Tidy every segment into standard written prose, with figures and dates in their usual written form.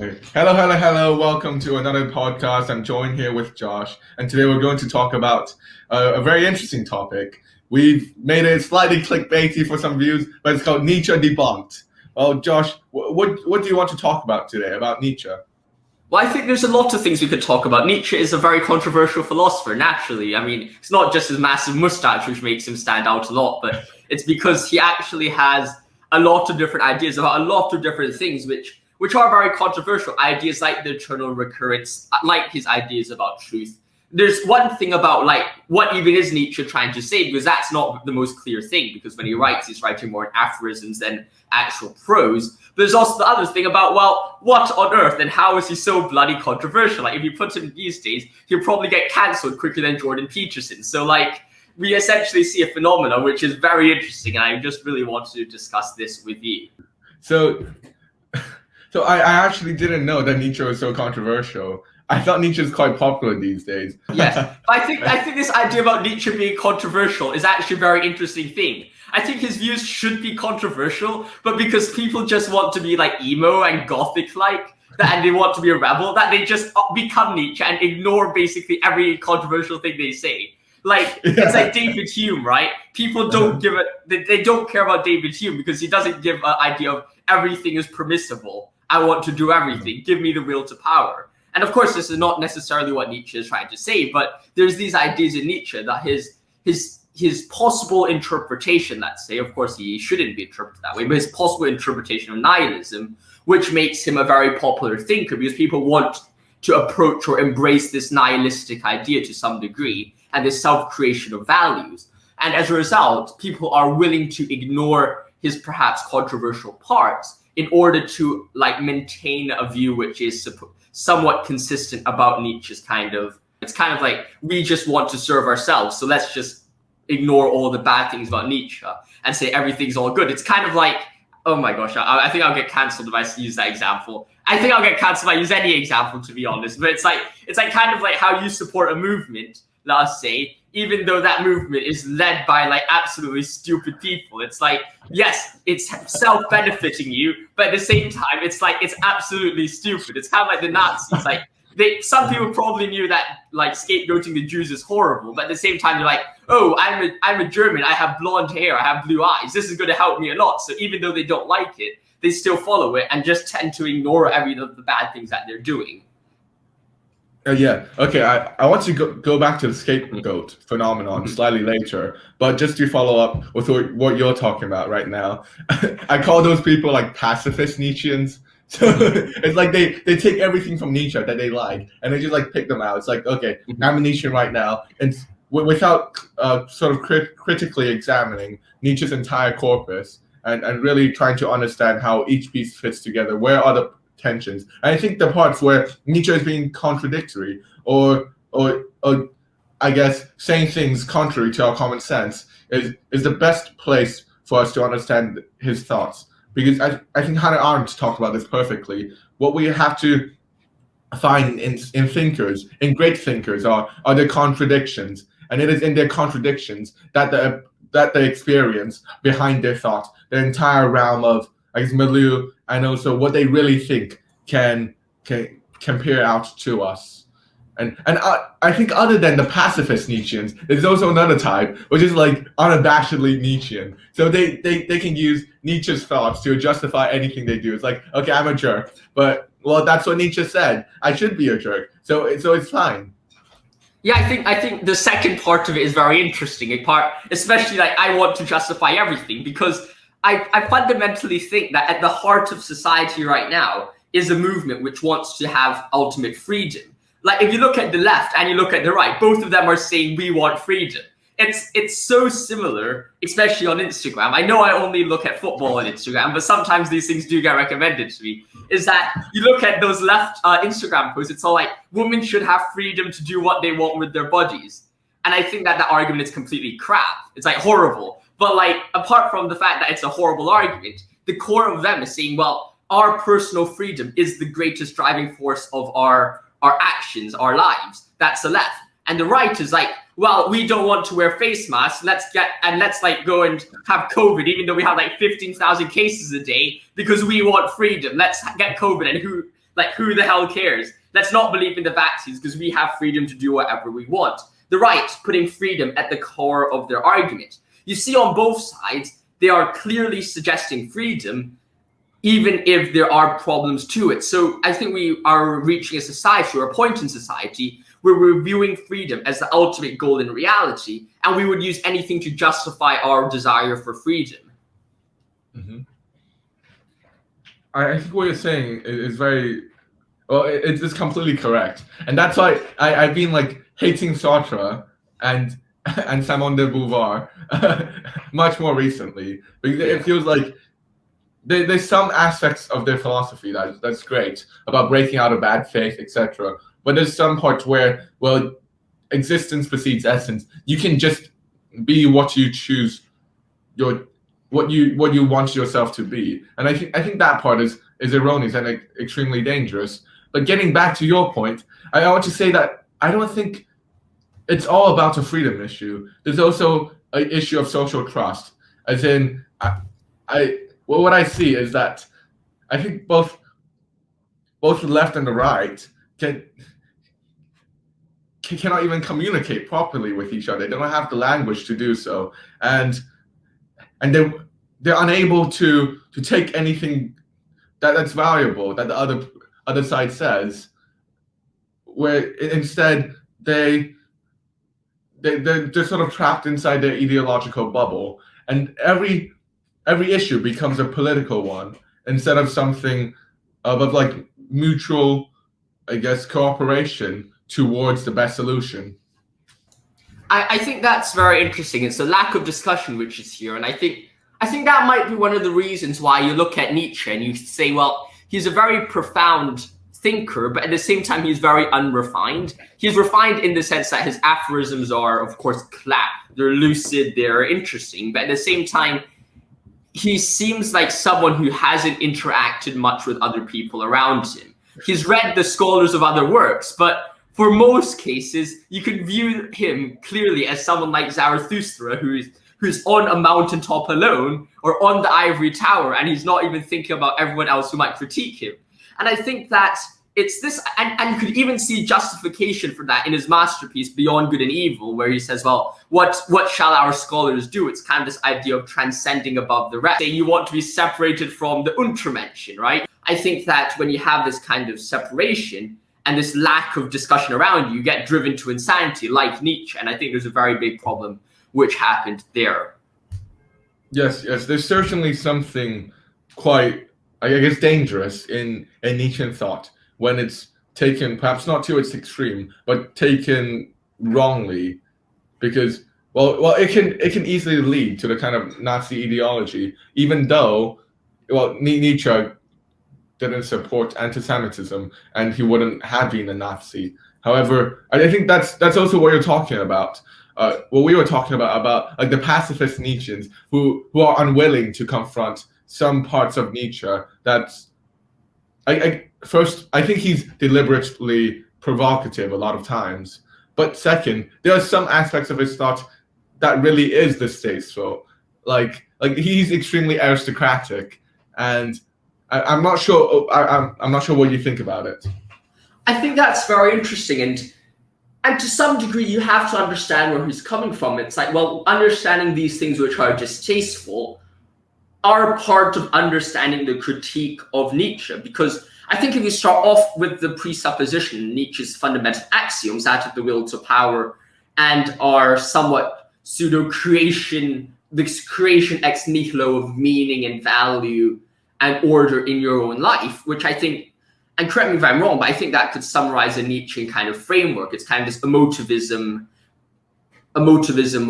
Hello, hello, hello. Welcome to another podcast. I'm joined here with Josh, and today we're going to talk about a very interesting topic. We've made it slightly clickbaity for some views, but it's called Nietzsche Debunked. Well, Josh, what do you want to talk about today about Nietzsche? Well, I think there's a lot of things we could talk about. Nietzsche is a very controversial philosopher, naturally. I mean, it's not just his massive mustache which makes him stand out a lot, but it's because he actually has a lot of different ideas about a lot of different things which are very controversial. Ideas like the eternal recurrence, like his ideas about truth. There's one thing about, like, what even is Nietzsche trying to say, because that's not the most clear thing, because when he writes, he's writing more in aphorisms than actual prose. But there's also the other thing about, well, what on earth and how is he so bloody controversial? Like, if you put him these days, he'll probably get cancelled quicker than Jordan Peterson. So, like, we essentially see a phenomenon which is very interesting, and I just really want to discuss this with you. So I actually didn't know that Nietzsche was so controversial. I thought Nietzsche is quite popular these days. Yes, I think this idea about Nietzsche being controversial is actually a very interesting thing. I think his views should be controversial, but because people just want to be like emo and gothic-like, and they want to be a rebel, that they just become Nietzsche and ignore basically every controversial thing they say. Like, it's like David Hume, right? People don't give they don't care about David Hume because he doesn't give an idea of everything is permissible. I want to do everything. Give me the will to power. And of course, this is not necessarily what Nietzsche is trying to say, but there's these ideas in Nietzsche that his possible interpretation, let's say, of course, he shouldn't be interpreted that way, but his possible interpretation of nihilism, which makes him a very popular thinker because people want to approach or embrace this nihilistic idea to some degree and the self-creation of values. And as a result, people are willing to ignore his perhaps controversial parts in order to, like, maintain a view which is somewhat consistent about Nietzsche's it's kind of like, we just want to serve ourselves, so let's just ignore all the bad things about Nietzsche and say everything's all good. It's kind of like, oh my gosh, I think I'll get cancelled if I use that example. I think I'll get cancelled if I use any example, to be honest. But it's like kind of like how you support a movement, let us say, even though that movement is led by like absolutely stupid people. It's like, yes, it's self-benefiting you, but at the same time, it's like, it's absolutely stupid. It's kind of like the Nazis. Like, some people probably knew that like scapegoating the Jews is horrible, but at the same time, you're like, oh, I'm a German, I have blonde hair, I have blue eyes. This is going to help me a lot. So even though they don't like it, they still follow it and just tend to ignore every of the bad things that they're doing. Yeah. Okay. I want to go back to the scapegoat phenomenon slightly later, but just to follow up with what you're talking about right now, I call those people like pacifist Nietzscheans. So it's like they take everything from Nietzsche that they like and they just like pick them out. It's like, okay, I'm a Nietzschean right now, and without sort of critically examining Nietzsche's entire corpus and really trying to understand how each piece fits together. Where are the tensions? And I think the parts where Nietzsche is being contradictory or I guess saying things contrary to our common sense is the best place for us to understand his thoughts. Because I think Hannah Arendt talked about this perfectly. What we have to find in thinkers, in great thinkers, are the contradictions. And it is in their contradictions that they experience behind their thoughts, the entire realm of, I guess, milieu, and also what they really think can peer out to us. And I think other than the pacifist Nietzscheans, there's also another type, which is like unabashedly Nietzschean. So they can use Nietzsche's thoughts to justify anything they do. It's like, okay, I'm a jerk, but well, that's what Nietzsche said. I should be a jerk. So it's fine. Yeah, I think the second part of it is very interesting. Especially like, I want to justify everything, because I fundamentally think that at the heart of society right now is a movement which wants to have ultimate freedom. Like, if you look at the left and you look at the right, both of them are saying we want freedom. It's so similar, especially on Instagram. I know I only look at football on Instagram, but sometimes these things do get recommended to me. Is that you look at those left Instagram posts, it's all like, women should have freedom to do what they want with their bodies. And I think that argument is completely crap. It's like horrible. But like, apart from the fact that it's a horrible argument, the core of them is saying, well, our personal freedom is the greatest driving force of our actions, our lives. That's the left. And the right is like, well, we don't want to wear face masks. Let's like go and have COVID, even though we have like 15,000 cases a day, because we want freedom. Let's get COVID. And Like, who the hell cares? Let's not believe in the vaccines because we have freedom to do whatever we want. The right putting freedom at the core of their argument. You see on both sides, they are clearly suggesting freedom, even if there are problems to it. So I think we are reaching a society, or a point in society, where we're viewing freedom as the ultimate goal in reality, and we would use anything to justify our desire for freedom. Mm-hmm. I think what you're saying is very, well, it's completely correct. And that's why I've been like hating Sartre and Simone de Beauvoir much more recently, because it feels like there's some aspects of their philosophy that's great, about breaking out of bad faith, etc. But there's some parts where, well, existence precedes essence. You can just be what you choose, what you want yourself to be. And I think that part is erroneous and extremely dangerous. But getting back to your point, I want to say that I don't think it's all about a freedom issue. There's also an issue of social trust. As in, what I see is that I think both the left and the right cannot even communicate properly with each other. They don't have the language to do so, and they're unable to take anything that's valuable that the other side says, where instead they're just sort of trapped inside their ideological bubble, and every issue becomes a political one instead of something of like mutual, I guess, cooperation towards the best solution. I think that's very interesting. It's the lack of discussion which is here, and I think that might be one of the reasons why you look at Nietzsche and you say, well, he's a very profound thinker, but at the same time he's very unrefined. He's refined in the sense that his aphorisms are, of course, they're lucid, they're interesting, but at the same time he seems like someone who hasn't interacted much with other people around him. He's read the scholars of other works, but for most cases, you can view him clearly as someone like Zarathustra, who's on a mountaintop alone, or on the ivory tower, and he's not even thinking about everyone else who might critique him. And I think that it's this, and you could even see justification for that in his masterpiece, Beyond Good and Evil, where he says, well, what shall our scholars do? It's kind of this idea of transcending above the rest. Saying you want to be separated from the Untermenschen, right? I think that when you have this kind of separation and this lack of discussion around you, you get driven to insanity like Nietzsche. And I think there's a very big problem which happened there. Yes, there's certainly something quite, I guess, dangerous in Nietzschean thought when it's taken, perhaps not to its extreme, but taken wrongly, because well, it can easily lead to the kind of Nazi ideology, even though, well, Nietzsche didn't support anti-Semitism and he wouldn't have been a Nazi. However, I think that's also what you're talking about. What we were talking about like the pacifist Nietzscheans who are unwilling to confront some parts of Nietzsche. That's first, I think he's deliberately provocative a lot of times. But second, there are some aspects of his thought that really is distasteful. Like he's extremely aristocratic, and I'm not sure. I'm not sure what you think about it. I think that's very interesting, and to some degree, you have to understand where he's coming from. It's like, well, understanding these things which are distasteful are part of understanding the critique of Nietzsche. Because I think if you start off with the presupposition, Nietzsche's fundamental axioms, that of the will to power, and our somewhat pseudo-creation, this creation ex nihilo of meaning and value and order in your own life, which I think, and correct me if I'm wrong, but I think that could summarize a Nietzschean kind of framework. It's kind of this emotivism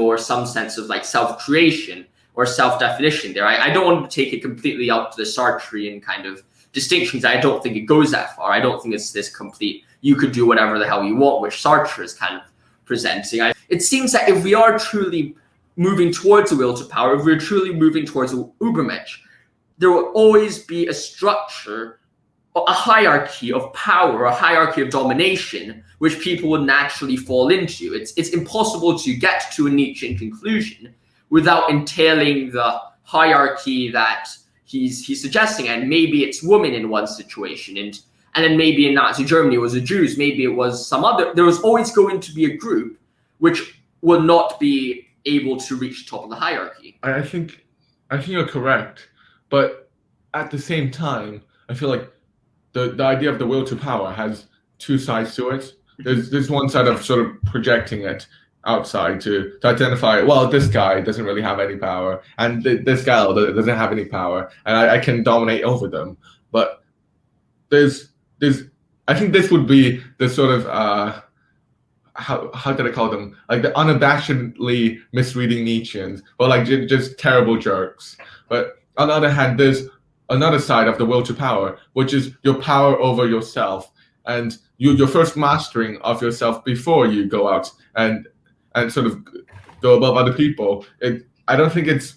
or some sense of like self-creation or self-definition there. I don't want to take it completely out to the Sartrean kind of distinctions. I don't think it goes that far. I don't think it's this complete, you could do whatever the hell you want, which Sartre is kind of presenting. It seems that if we are truly moving towards a will to power, if we're truly moving towards a Übermensch, there will always be a structure, a hierarchy of power, a hierarchy of domination, which people would naturally fall into. It's impossible to get to a Nietzschean conclusion without entailing the hierarchy that he's suggesting. And maybe it's women in one situation, and And then maybe in Nazi Germany it was the Jews, maybe it was some other. There was always going to be a group which will not be able to reach the top of the hierarchy. I think you're correct, but at the same time, I feel like the idea of the will to power has two sides to it. There's one side of sort of projecting it outside to identify, well, this guy doesn't really have any power, and this gal doesn't have any power, and I can dominate over them. But there's I think this would be the sort of how did I call them? Like the unabashedly misreading Nietzscheans, or like just terrible jerks. But on the other hand, there's another side of the will to power, which is your power over yourself, and your first mastering of yourself before you go out and sort of go above other people. I don't think it's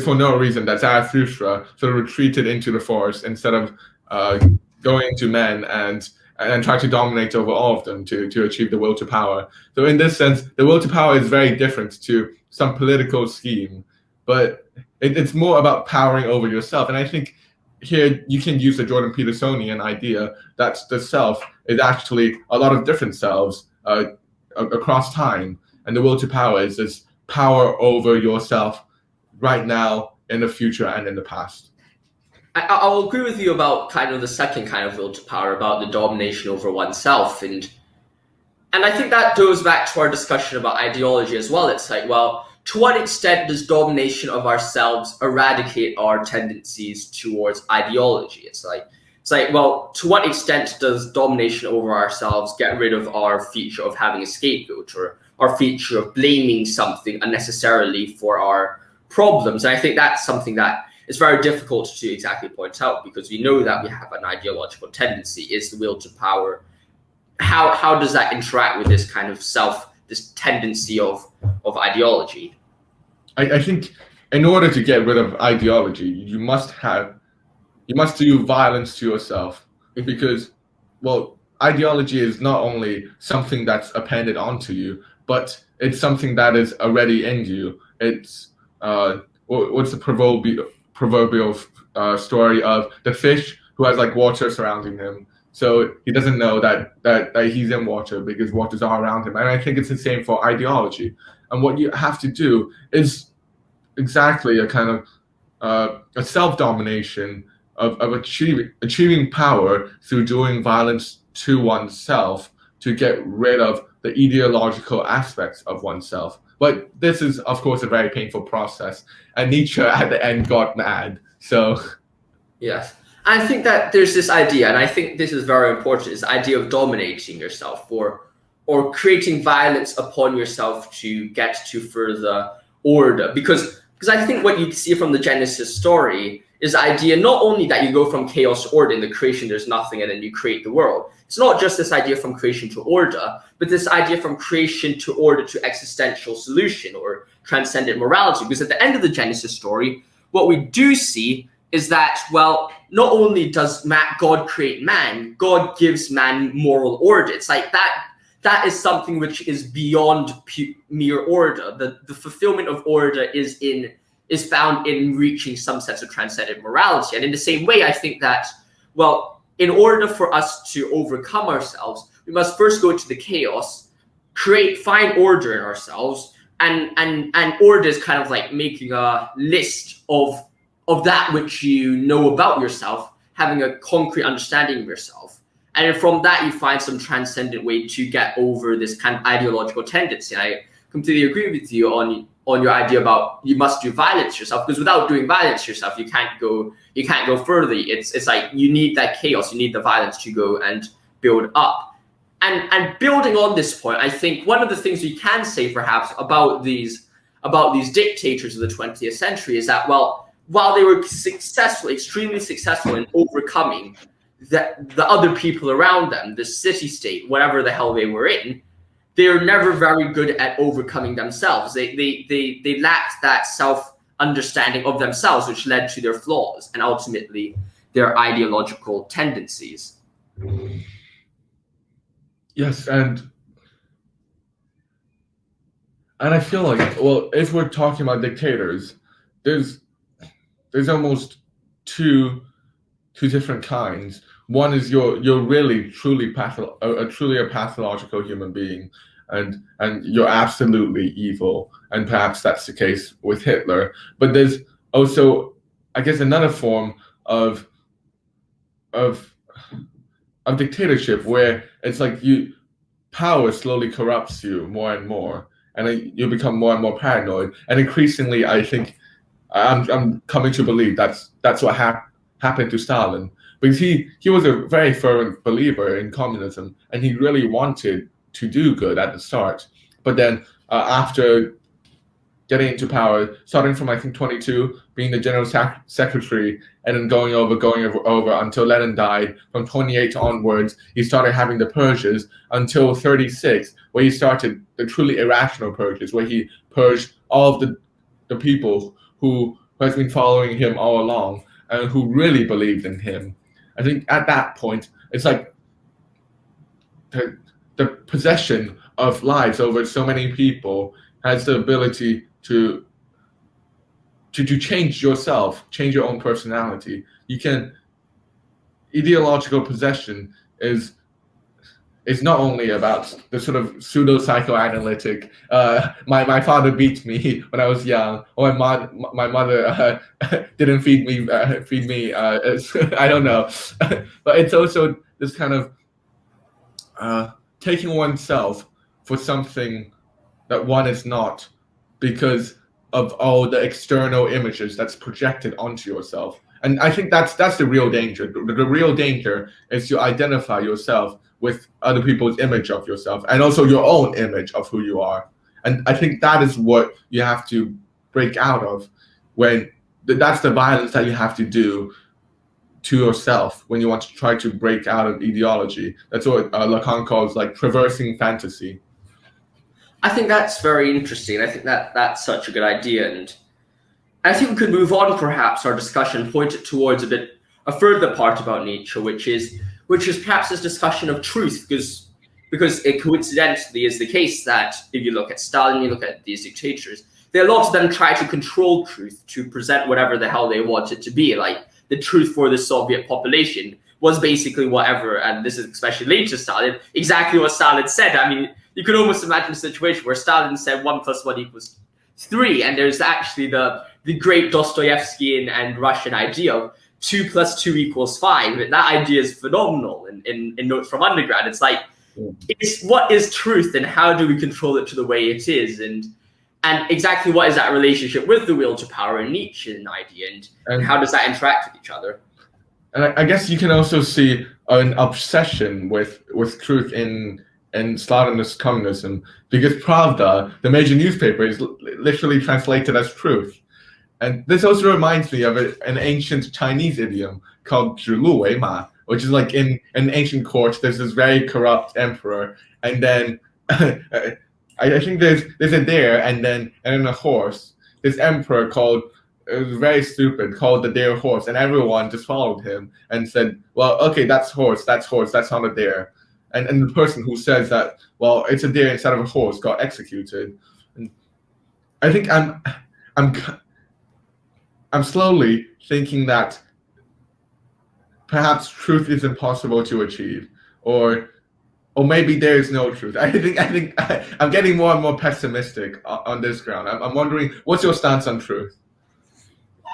for no reason that Zarathustra sort of retreated into the forest instead of going to men and try to dominate over all of them to achieve the will to power. So in this sense, the will to power is very different to some political scheme, but it's more about powering over yourself. And I think here you can use the Jordan Petersonian idea that the self is actually a lot of different selves across time. And the will to power is this power over yourself right now, in the future, and in the past. I'll agree with you about kind of the second kind of will to power, about the domination over oneself. And I think that goes back to our discussion about ideology as well. It's like, well, to what extent does domination of ourselves eradicate our tendencies towards ideology? It's like, well, to what extent does domination over ourselves get rid of our feature of having a scapegoat, or our feature of blaming something unnecessarily for our problems? And I think that's something that is very difficult to exactly point out, because we know that we have an ideological tendency, is the will to power. How does that interact with this kind of this tendency of ideology? I think in order to get rid of ideology, you must do violence to yourself, because, well, ideology is not only something that's appended onto you, but it's something that is already in you. It's what's the proverbial story of the fish who has like water surrounding him, so he doesn't know that he's in water because waters are around him. And I think it's the same for ideology. And what you have to do is exactly a kind of a self-domination of achieving power through doing violence to oneself to get rid of the ideological aspects of oneself. But this is, of course, a very painful process. And Nietzsche at the end got mad. So yes, I think that there's this idea, and I think this is very important, is the idea of dominating yourself, or creating violence upon yourself to get to further order. Because I think what you see from the Genesis story is the idea not only that you go from chaos to order. In the creation there's nothing, and then you create the world. It's not just this idea from creation to order, but this idea from creation to order to existential solution or transcendent morality. Because at the end of the Genesis story, what we do see is that, well, not only does God create man, God gives man moral order. It's like that is something which is beyond mere order. The fulfillment of order is found in reaching some sense of transcendent morality. And in the same way, I think that, well, in order for us to overcome ourselves, we must first go into the chaos, find order in ourselves, and order is kind of like making a list of that which you know about yourself, having a concrete understanding of yourself. And then from that, you find some transcendent way to get over this kind of ideological tendency. And I completely agree with you on your idea about you must do violence to yourself, because without doing violence to yourself, you can't go further. It's like you need that chaos, you need the violence to go and build up. And building on this point, I think one of the things we can say perhaps about these dictators of the 20th century is that, well, while they were extremely successful in overcoming the other people around them, the city-state, whatever the hell they were in, they are never very good at overcoming themselves. They lacked that self-understanding of themselves, which led to their flaws and ultimately their ideological tendencies. Yes, and I feel like, well, if we're talking about dictators, there's almost two different kinds. one is you're really truly truly a pathological human being, and you're absolutely evil, and perhaps that's the case with Hitler. But there's also, I guess, another form of dictatorship where it's like power slowly corrupts you more and more, and then you become more and more paranoid. And increasingly, I think I'm coming to believe that's what happened to Stalin, because he was a very fervent believer in communism, and he really wanted to do good at the start. But then after getting into power, starting from I think 22, being the general secretary, and then going over until Lenin died. From 28 onwards, he started having the purges until 36, where he started the truly irrational purges, where he purged all of the people who has been following him all along and who really believed in him. I think at that point, it's like the possession of lives over so many people has the ability to change yourself, change your own personality. Ideological possession is not only about the sort of pseudo psychoanalytic. My father beat me when I was young, or my mother didn't feed me. I don't know, but it's also this kind of taking oneself for something that one is not, because of all the external images that's projected onto yourself. And I think that's the real danger. The real danger is to identify yourself with other people's image of yourself, and also your own image of who you are. And I think that is what you have to break out of, when that's the violence that you have to do to yourself when you want to try to break out of ideology. That's what Lacan calls like traversing fantasy. I think that's very interesting. I think that's such a good idea, and I think we could move on, perhaps, our discussion, point it towards a further part about Nietzsche, which is perhaps this discussion of truth, because it coincidentally is the case that if you look at Stalin, you look at these dictators, a lot of them try to control truth to present whatever the hell they want it to be. Like the truth for the Soviet population was basically whatever, and this is especially linked to Stalin, exactly what Stalin said. I mean, you could almost imagine a situation where Stalin said 1 + 1 = 3, and there's actually the great Dostoevskian and Russian idea of 2 + 2 = 5. And that idea is phenomenal in Notes from Undergrad. It's like, it's what is truth, and how do we control it to the way it is, and exactly what is that relationship with the will to power in Nietzschean idea, and how does that interact with each other? And I guess you can also see an obsession with truth in Stalinist communism, because Pravda, the major newspaper, is literally translated as truth. And this also reminds me of an ancient Chinese idiom called 指鹿为马, which is like in an ancient court, there's this very corrupt emperor, and then I think there's a deer and then a horse. This emperor it was very stupid, called the deer horse, and everyone just followed him and said, well, okay, that's horse, that's not a deer. And the person who says that, well, it's a deer instead of a horse, got executed. And I think I'm slowly thinking that perhaps truth is impossible to achieve, or maybe there is no truth. I think I'm getting more and more pessimistic on this ground. I'm wondering, what's your stance on truth?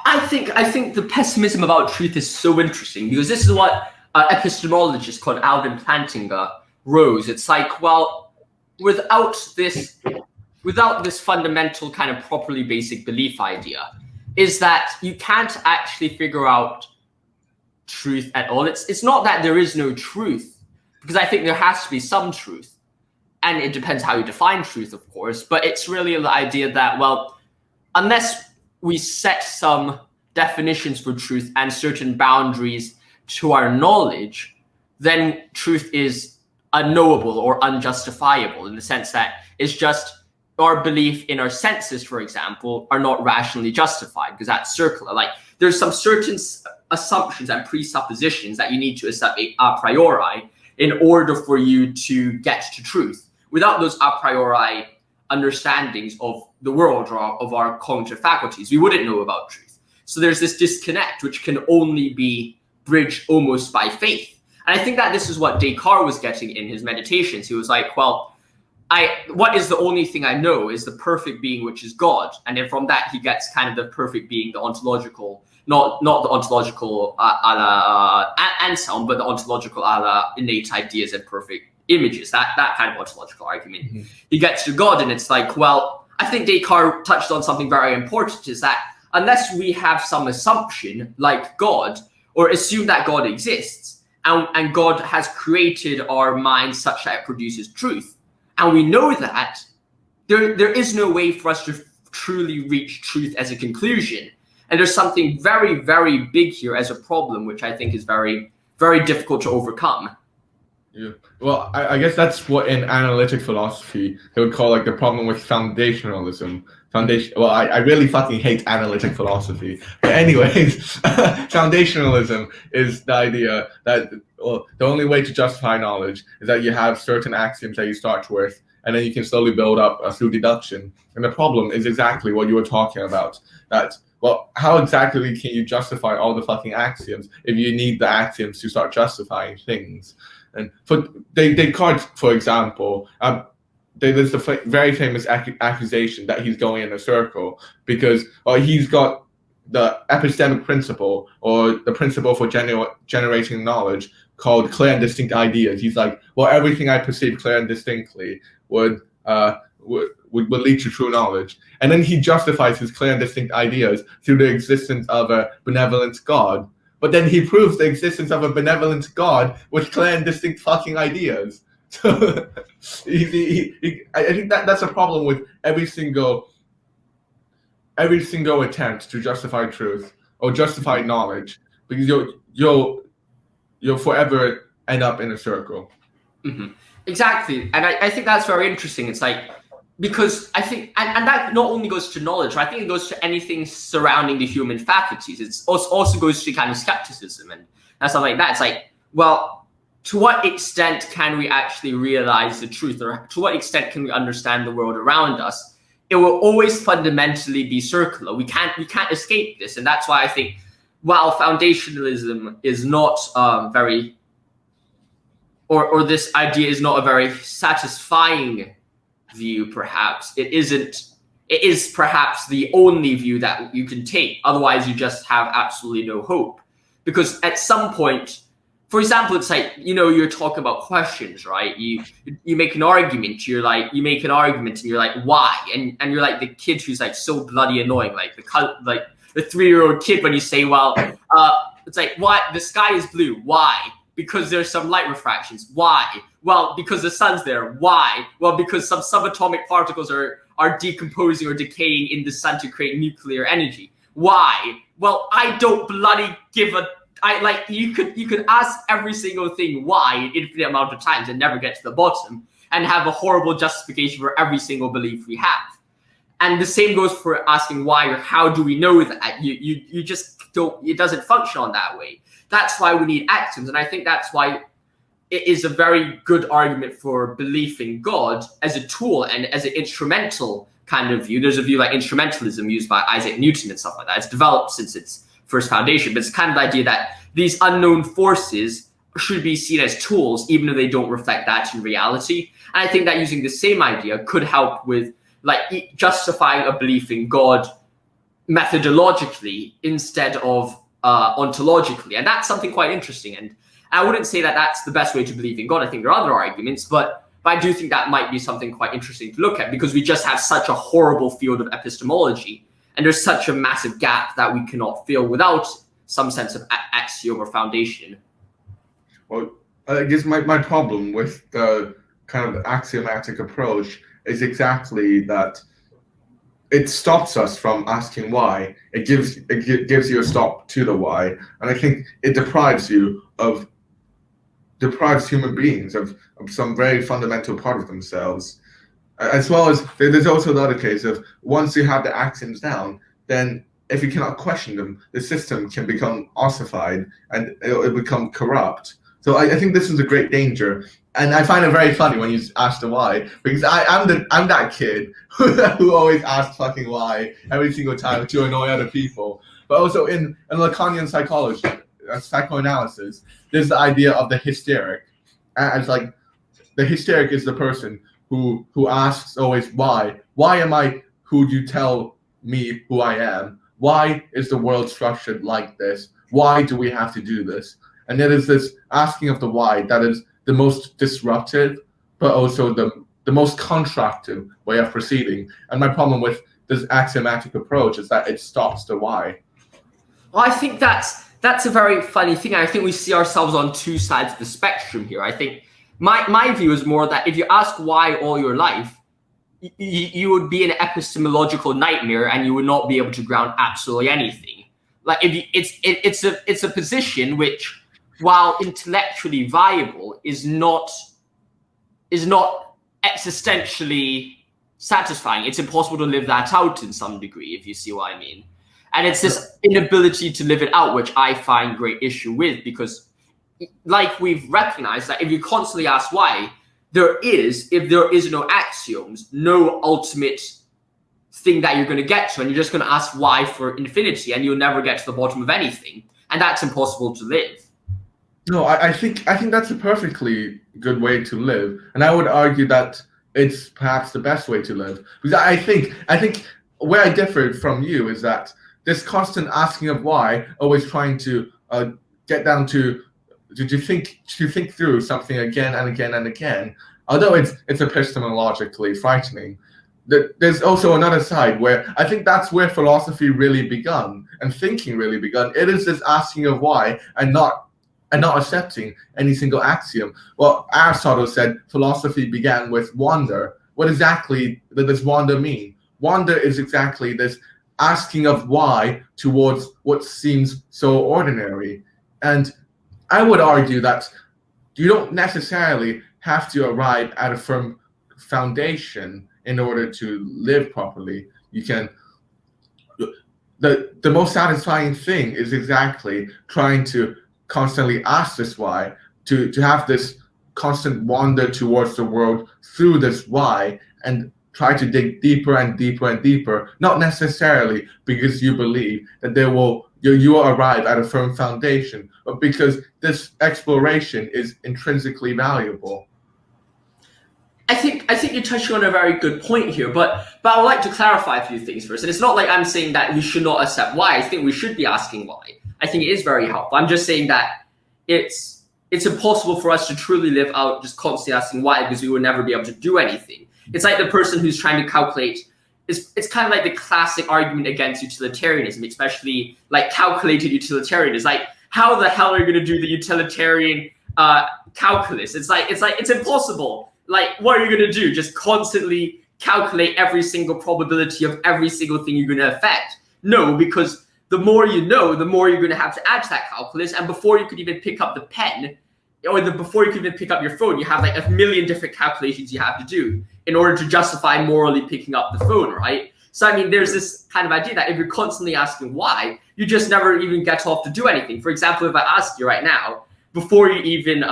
I think the pessimism about truth is so interesting, because this is what epistemologist called Alvin Plantinga rose. It's like, well, without this fundamental kind of properly basic belief idea, is that you can't actually figure out truth at all. It's not that there is no truth, because I think there has to be some truth, and it depends how you define truth, of course, but it's really the idea that, well, unless we set some definitions for truth and certain boundaries to our knowledge, then truth is unknowable or unjustifiable, in the sense that it's just our belief in our senses, for example, are not rationally justified, because that's circular. Like, there's some certain assumptions and presuppositions that you need to accept a priori in order for you to get to truth. Without those a priori understandings of the world or of our cognitive faculties, we wouldn't know about truth. So there's this disconnect, which can only be bridged almost by faith. And I think that this is what Descartes was getting in his meditations. He was like, well, what is the only thing I know is the perfect being, which is God. And then from that, he gets kind of the perfect being, the ontological, not the ontological a la Anselm, but the ontological a la innate ideas and perfect images, that kind of ontological argument. Mm-hmm. He gets to God, and it's like, well, I think Descartes touched on something very important, is that unless we have some assumption like God, or assume that God exists, and God has created our mind such that it produces truth, and we know that, there is no way for us to truly reach truth as a conclusion. And there's something very, very big here as a problem, which I think is very, very difficult to overcome. Yeah. Well, I guess that's what in analytic philosophy they would call like the problem with foundationalism. Well, I really fucking hate analytic philosophy. But anyways, foundationalism is the idea that the only way to justify knowledge is that you have certain axioms that you start with, and then you can slowly build up through deduction. And the problem is exactly what you were talking about. That, well, how exactly can you justify all the fucking axioms if you need the axioms to start justifying things? And for Descartes, for example, there's the very famous accusation that he's going in a circle because he's got the epistemic principle, or the principle for generating knowledge, called clear and distinct ideas. He's like, well, everything I perceive clear and distinctly would lead to true knowledge. And then he justifies his clear and distinct ideas through the existence of a benevolent God. But then he proves the existence of a benevolent God with clear and distinct fucking ideas. So I think that's a problem with every single attempt to justify truth or justify knowledge, because you'll forever end up in a circle. Mm-hmm. Exactly, and I think that's very interesting. It's like, because I think, and that not only goes to knowledge, I think it goes to anything surrounding the human faculties. It also goes to kind of skepticism and stuff like that. It's like, well, to what extent can we actually realize the truth, or to what extent can we understand the world around us? It will always fundamentally be circular. We can't escape this, and that's why I think, while foundationalism is not very, or this idea is not a very satisfying view, perhaps it is perhaps the only view that you can take. Otherwise, you just have absolutely no hope, because at some point, for example, it's like, you're talking about questions, right? You make an argument, you make an argument and you're like, why? And you're like the kid who's like so bloody annoying, like the 3-year-old kid when you say, well, it's like, why? The sky is blue. Why? Because there's some light refractions. Why? Well, because the sun's there. Why? Well, because some subatomic particles are decomposing or decaying in the sun to create nuclear energy. Why? Well, I don't bloody give a... you could ask every single thing why an infinite amount of times and never get to the bottom, and have a horrible justification for every single belief we have. And the same goes for asking why or how do we know that. You just don't, it doesn't function on that way. That's why we need axioms, and I think that's why it is a very good argument for belief in God as a tool and as an instrumental kind of view. There's a view like instrumentalism used by Isaac Newton and stuff like that. It's developed since its first foundation, but it's kind of the idea that these unknown forces should be seen as tools, even though they don't reflect that in reality. And I think that using the same idea could help with justifying a belief in God methodologically instead of ontologically. And that's something quite interesting. And I wouldn't say that that's the best way to believe in God. I think there are other arguments, but I do think that might be something quite interesting to look at, because we just have such a horrible field of epistemology, and there's such a massive gap that we cannot fill without some sense of axiom or foundation. Well, I guess my problem with the kind of axiomatic approach is exactly that it stops us from asking why. It gives you a stop to the why, and I think it deprives human beings of some very fundamental part of themselves. As well as there's also the other case of, once you have the axioms down, then if you cannot question them, the system can become ossified and it'll become corrupt. So I think this is a great danger, and I find it very funny when you ask the why, because I'm that kid who always asks fucking why every single time to annoy other people. But also in Lacanian psychology, psychoanalysis, there's the idea of the hysteric, as like the hysteric is the person who asks always why am I who you tell me who I am? Why is the world structured like this? Why do we have to do this? And there is this asking of the why that is the most disruptive, but also the most constructive way of proceeding. And my problem with this axiomatic approach is that it stops the why. Well, I think that's a very funny thing. I think we see ourselves on two sides of the spectrum here. I think my view is more that if you ask why all your life, you would be an epistemological nightmare and you would not be able to ground absolutely anything. Like it's a position which, while intellectually viable, is not existentially satisfying. It's impossible to live that out in some degree, if you see what I mean. And it's this inability to live it out which I find great issue with, because like we've recognized that if you constantly ask why, if there is no axioms, no ultimate thing that you're going to get to, and you're just going to ask why for infinity, and you'll never get to the bottom of anything, and that's impossible to live. No, I think that's a perfectly good way to live, and I would argue that it's perhaps the best way to live. Because I think where I differ from you is that this constant asking of why, always trying to get down to think through something again and again and again, although it's epistemologically frightening. There's also another side where I think that's where philosophy really begun and thinking really begun. It is this asking of why and not accepting any single axiom. Well, Aristotle said philosophy began with wonder. What exactly does wonder mean? Wonder is exactly this asking of why towards what seems so ordinary. And I would argue that you don't necessarily have to arrive at a firm foundation in order to live properly. You can. The most satisfying thing is exactly trying to constantly ask this why, to have this constant wander towards the world through this why, and try to dig deeper and deeper and deeper, not necessarily because you believe that you will arrive at a firm foundation, but because this exploration is intrinsically valuable. I think you're touching on a very good point here, but I would like to clarify a few things first. And it's not like I'm saying that we should not accept why. I think we should be asking why. I think it is very helpful. I'm just saying that it's impossible for us to truly live out just constantly asking why, because we would never be able to do anything. It's like the person who's trying to calculate. It's kind of like the classic argument against utilitarianism, especially like calculated utilitarianism. Like, how the hell are you going to do the utilitarian calculus? It's impossible. Like, what are you going to do? Just constantly calculate every single probability of every single thing you're going to affect? No, because the more you know, the more you're going to have to add to that calculus. And before you could even pick up the pen, or before you could even pick up your phone, you have like a million different calculations you have to do in order to justify morally picking up the phone, right? So, I mean, there's this kind of idea that if you're constantly asking why, you just never even get off to do anything. For example, if I ask you right now, before you even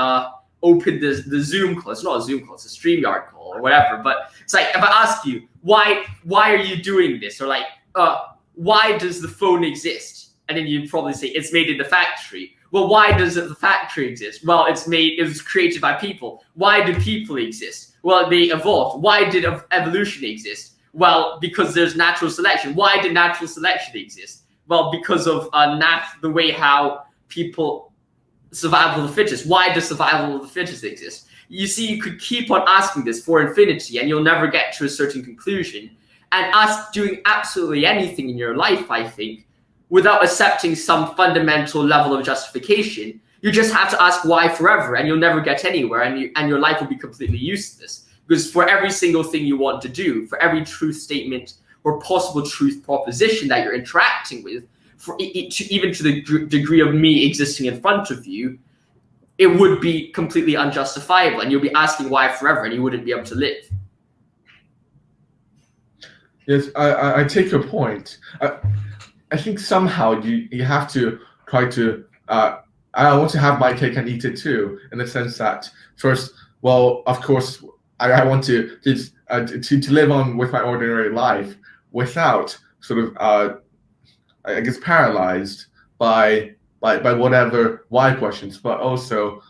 open the Zoom call, it's not a Zoom call, it's a StreamYard call or whatever, but it's like, if I ask you, why are you doing this? Or like, why does the phone exist? And then you'd probably say, it's made in the factory. Well, why does the factory exist? Well, it was created by people. Why do people exist? Well, they evolved. Why did evolution exist? Well, because there's natural selection. Why did natural selection exist? Well, because of the way how people survival of the fittest. Why does survival of the fittest exist? You see, you could keep on asking this for infinity, and you'll never get to a certain conclusion. And us doing absolutely anything in your life, I think, without accepting some fundamental level of justification, you just have to ask why forever, and you'll never get anywhere, and your life will be completely useless. Because for every single thing you want to do, for every truth statement or possible truth proposition that you're interacting with, even to the degree of me existing in front of you, it would be completely unjustifiable, and you'll be asking why forever, and you wouldn't be able to live. Yes, I take your point. I think somehow you have to try to. I want to have my cake and eat it too, in the sense that first, well, of course, I want to live on with my ordinary life without sort of, I guess, paralyzed by by whatever why questions, but also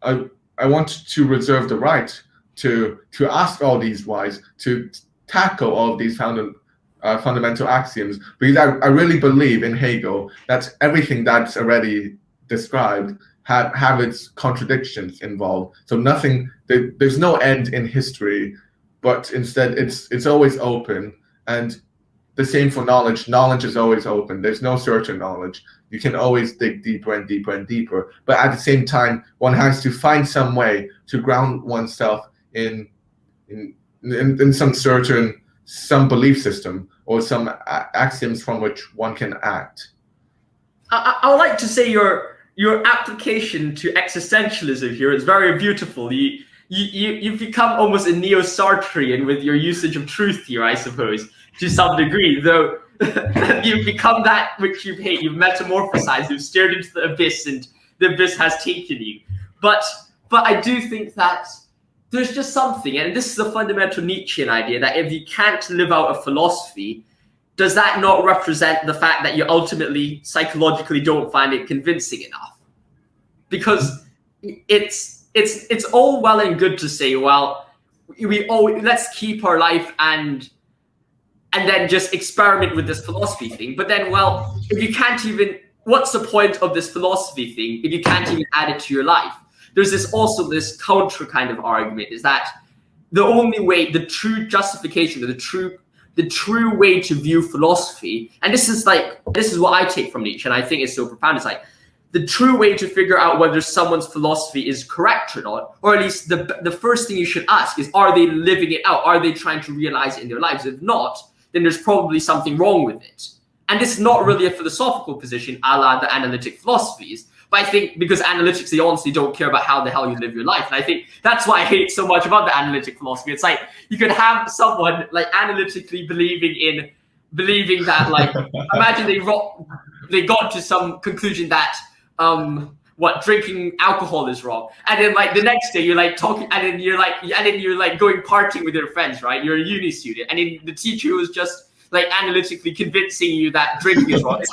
I want to reserve the right to ask all these whys, to tackle all of these fundamental axioms, because I really believe in Hegel that everything that's already described have its contradictions involved. So there's no end in history, but instead it's always open. And the same for knowledge. Knowledge is always open. There's no certain knowledge. You can always dig deeper and deeper and deeper. But at the same time, one has to find some way to ground oneself in some belief system or some axioms from which one can act. I would like to say your application to existentialism here is very beautiful. You've become almost a neo-Sartrean with your usage of truth here, I suppose, to some degree, though you've become that which you hate. You've metamorphosized, you've stared into the abyss, and the abyss has taken you. But I do think that there's just something, and this is a fundamental Nietzschean idea, that if you can't live out a philosophy, does that not represent the fact that you ultimately psychologically don't find it convincing enough? Because it's all well and good to say, well, let's keep our life and then just experiment with this philosophy thing. But then, well, if you can't even, what's the point of this philosophy thing if you can't even add it to your life? There's this counter kind of argument, is that the only way, the true justification, or the true way to view philosophy, and this is what I take from Nietzsche, and I think it's so profound, it's like, the true way to figure out whether someone's philosophy is correct or not, or at least the first thing you should ask is, are they living it out? Are they trying to realize it in their lives? If not, then there's probably something wrong with it. And this is not really a philosophical position a la the analytic philosophies, but I think because analytics, they honestly don't care about how the hell you live your life. And I think that's why I hate so much about the analytic philosophy. It's like, you could have someone like analytically believing that, like, imagine they got to some conclusion that drinking alcohol is wrong, and then like the next day you're like talking, and then you're like going partying with your friends, right? You're a uni student, and then the teacher was just like analytically convincing you that drinking is wrong. It's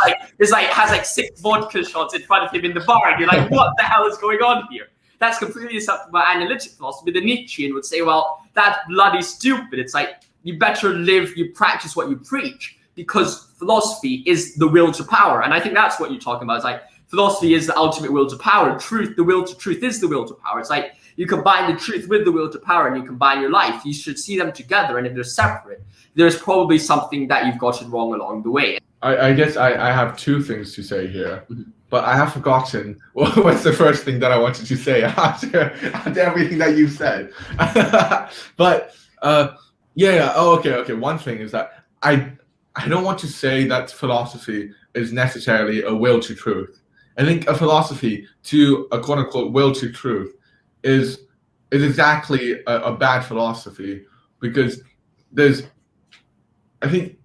like has like 6 vodka shots in front of him in the bar, and you're like, what the hell is going on here? That's completely something about analytic philosophy. The Nietzschean would say, well, that's bloody stupid. It's like, you better you practice what you preach, because philosophy is the will to power. And I think that's what you're talking about. It's like, philosophy is the ultimate will to power. The will to truth is the will to power. It's like, you combine the truth with the will to power, and you combine your life. You should see them together, and if they're separate, there's probably something that you've gotten wrong along the way. I guess I have 2 things to say here, but I have forgotten what's the first thing that I wanted to say after everything that you said. But yeah. Oh, okay. One thing is that I don't want to say that philosophy is necessarily a will to truth. I think a philosophy to a quote-unquote will to truth is exactly a bad philosophy, because I think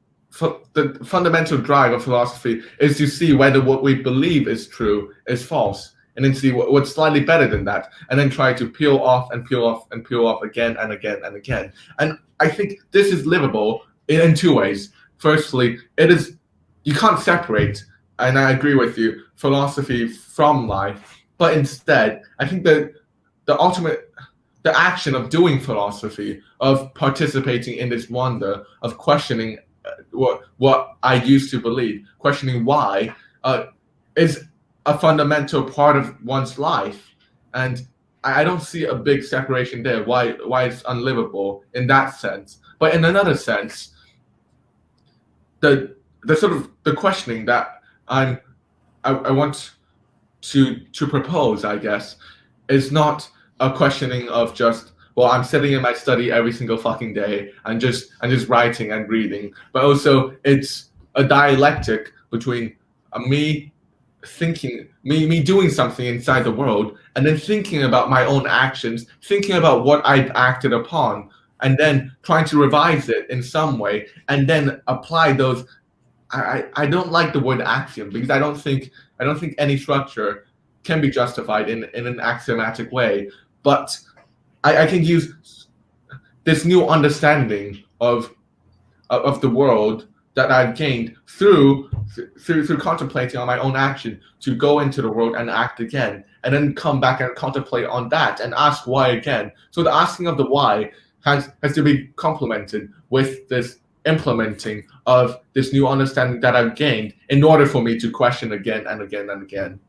the fundamental drive of philosophy is to see whether what we believe is true is false, and then see what's slightly better than that, and then try to peel off and peel off and peel off again and again and again. And I think this is livable in 2 ways. Firstly, you can't separate, and I agree with you, philosophy from life, but instead, I think that the action of doing philosophy, of participating in this wonder, of questioning what I used to believe, questioning why, is a fundamental part of one's life. And I don't see a big separation there, why it's unlivable in that sense. But in another sense, the sort of the questioning that I want to propose, I guess, is not a questioning of just, well, I'm sitting in my study every single fucking day and just writing and reading, but also it's a dialectic between me doing something inside the world, and then thinking about my own actions, thinking about what I've acted upon, and then trying to revise it in some way, and then apply those. I don't like the word axiom, because I don't think any structure can be justified in an axiomatic way. But I can use this new understanding of the world that I've gained through contemplating on my own action to go into the world and act again, and then come back and contemplate on that and ask why again. So the asking of the why has to be complemented with this implementing of this new understanding that I've gained in order for me to question again and again and again.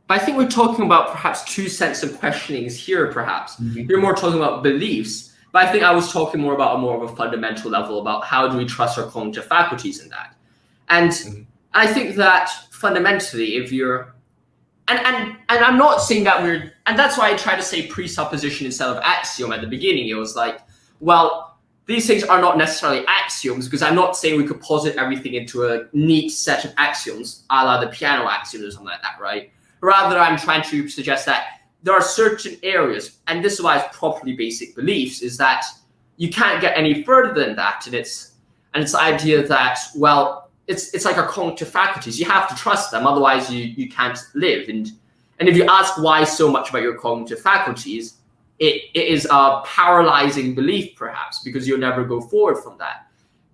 But I think we're talking about perhaps two sets of questionings here, perhaps. Mm-hmm. You're more talking about beliefs, but I think I was talking more about more of a fundamental level about how do we trust our cognitive faculties in that. And I think that fundamentally, if you're, and I'm not saying that we're, and that's why I try to say presupposition instead of axiom at the beginning. It was like, well, these things are not necessarily axioms, because I'm not saying we could posit everything into a neat set of axioms, a la the piano axiom or something like that, right? Rather, I'm trying to suggest that there are certain areas, and this is why it's properly basic beliefs, is that you can't get any further than that. And it's the idea that, well, it's like our cognitive faculties. You have to trust them, otherwise you can't live. And if you ask why so much about your cognitive faculties, it is a paralyzing belief, perhaps, because you'll never go forward from that.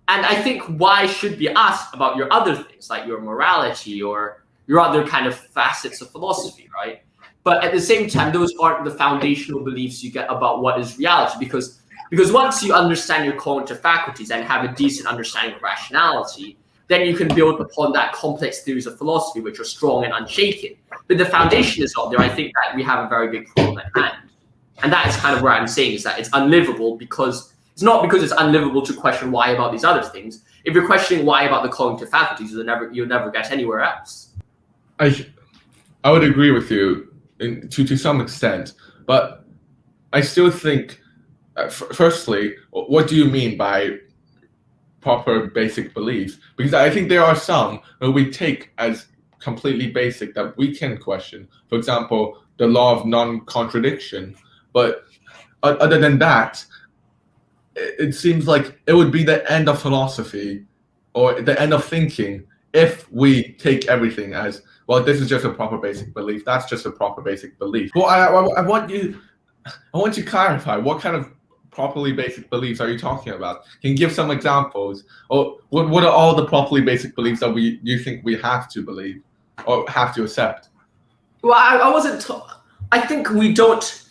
And I think why should be asked about your other things, like your morality or your other kind of facets of philosophy, right? But at the same time, those aren't the foundational beliefs you get about what is reality, because once you understand your cognitive faculties and have a decent understanding of rationality, then you can build upon that complex theories of philosophy, which are strong and unshaken. But the foundation is not there. I think that we have a very big problem at hand. And that is kind of where I'm saying is that it's unlivable, because it's not because it's unlivable to question why about these other things. If you're questioning why about the cognitive faculties, you'll never get anywhere else. I would agree with you to some extent, but I still think, firstly, what do you mean by proper basic beliefs? Because I think there are some that we take as completely basic that we can question. For example, the law of non-contradiction. But other than that, it seems like it would be the end of philosophy or the end of thinking if we take everything as, well, this is just a proper basic belief. That's just a proper basic belief. Well, I want you to clarify what kind of properly basic beliefs are you talking about? Can you give some examples? Or what are all the properly basic beliefs that you think we have to believe or have to accept? Well, I wasn't. I think we don't.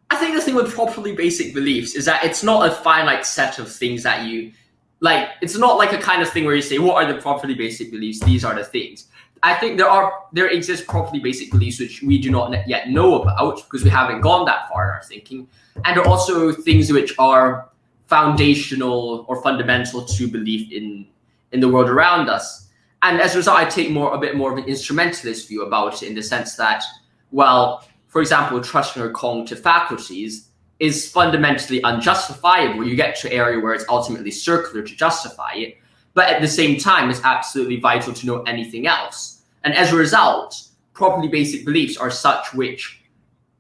I think the thing with properly basic beliefs is that it's not a finite set of things that you like. It's not like a kind of thing where you say, what are the properly basic beliefs? These are the things. I think there exist properly basic beliefs which we do not yet know about because we haven't gone that far in our thinking. And there are also things which are foundational or fundamental to belief in the world around us. And as a result, I take a bit more of an instrumentalist view about it, in the sense that, well, for example, trusting our cognitive faculties is fundamentally unjustifiable. You get to an area where it's ultimately circular to justify it, but at the same time, it's absolutely vital to know anything else. And as a result, properly basic beliefs are such which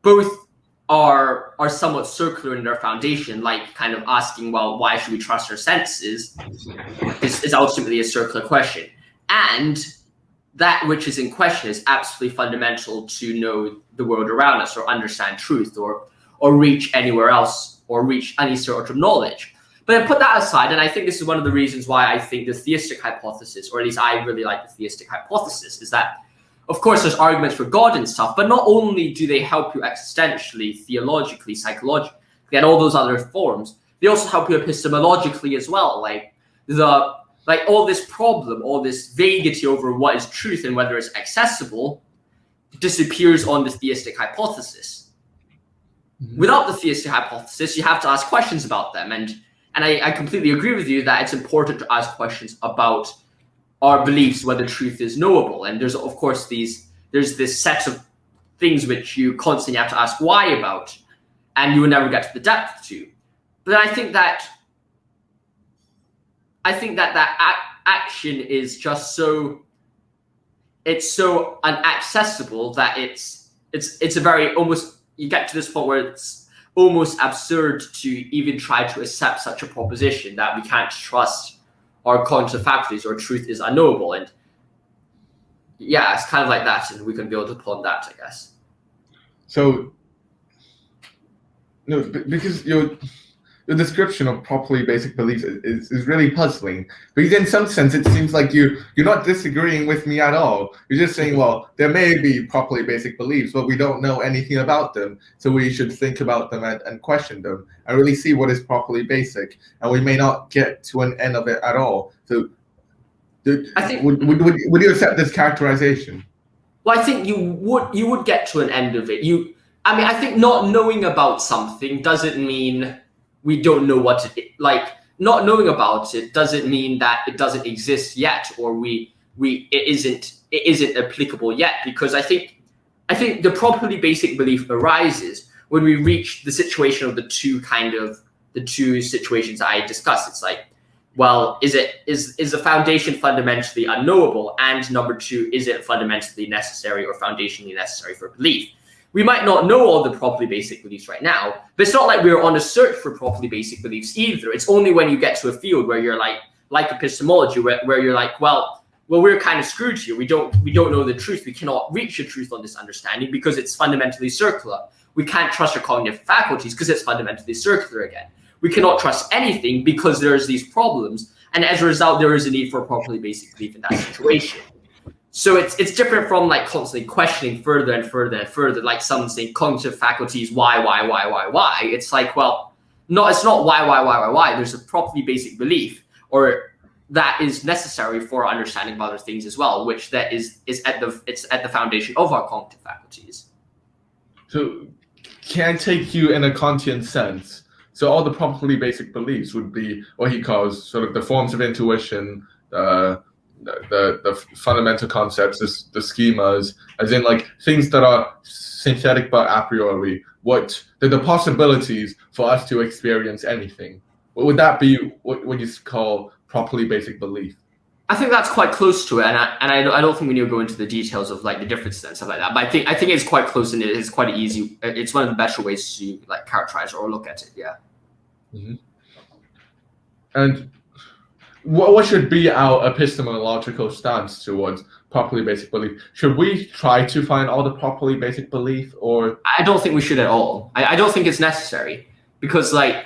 both are somewhat circular in their foundation, like kind of asking, well, why should we trust our senses is ultimately a circular question. And that which is in question is absolutely fundamental to know the world around us or understand truth or reach anywhere else or reach any sort of knowledge. But I put that aside, and I think this is one of the reasons why I think the theistic hypothesis, or at least I really like the theistic hypothesis, is that, of course, there's arguments for God and stuff, but not only do they help you existentially, theologically, psychologically, and all those other forms, they also help you epistemologically as well. Like all this problem, all this vaguity over what is truth and whether it's accessible disappears on the theistic hypothesis. Mm-hmm. Without the theistic hypothesis, you have to ask questions about them. And I completely agree with you that it's important to ask questions about our beliefs, whether truth is knowable. And there's, of course, there's this set of things which you constantly have to ask why about, and you will never get to the depth to. But I think that action is just so inaccessible that it's a very almost, you get to this point where it's almost absurd to even try to accept such a proposition that we can't trust our cognitive faculties or truth is unknowable. And yeah, it's kind of like that, and we can build upon that, I guess. So, no, because the description of properly basic beliefs is really puzzling, because in some sense it seems like you're not disagreeing with me at all. You're just saying, well, there may be properly basic beliefs, but we don't know anything about them, so we should think about them and question them and really see what is properly basic, and we may not get to an end of it at all. So I think, would you accept this characterization? Well, I think you would get to an end of it. I think not knowing about something doesn't mean we don't know what it, like, not knowing about it doesn't mean that it doesn't exist yet, or it isn't applicable yet, because I think the properly basic belief arises when we reach the situation of the two situations I discussed. It's like, well, is the foundation fundamentally unknowable? And number two, is it fundamentally necessary or foundationally necessary for belief? We might not know all the properly basic beliefs right now, but it's not like we're on a search for properly basic beliefs either. It's only when you get to a field where you're like epistemology, where you're like, well, we're kind of screwed here. We don't know the truth. We cannot reach the truth on this understanding because it's fundamentally circular. We can't trust our cognitive faculties because it's fundamentally circular again. We cannot trust anything because there's these problems, and as a result, there is a need for a properly basic belief in that situation. So it's different from like constantly questioning further and further and further, like someone saying cognitive faculties, why? It's like, well, no, it's not why. There's a properly basic belief, or that is necessary for our understanding of other things as well, which that is at the foundation of our cognitive faculties. So can I take you in a Kantian sense? So all the properly basic beliefs would be what he calls sort of the forms of intuition, the fundamental concepts, the schemas, as in like things that are synthetic but a priori, the possibilities for us to experience anything. Would that be what you call properly basic belief? I think that's quite close to it, and I don't think we need to go into the details of like the differences and stuff like that. But I think it's quite close, and it is quite easy. It's one of the better ways to like characterize or look at it. Yeah. Mm-hmm. And what should be our epistemological stance towards properly basic belief? Should we try to find all the properly basic belief, or? I don't think we should at all. I don't think it's necessary, because like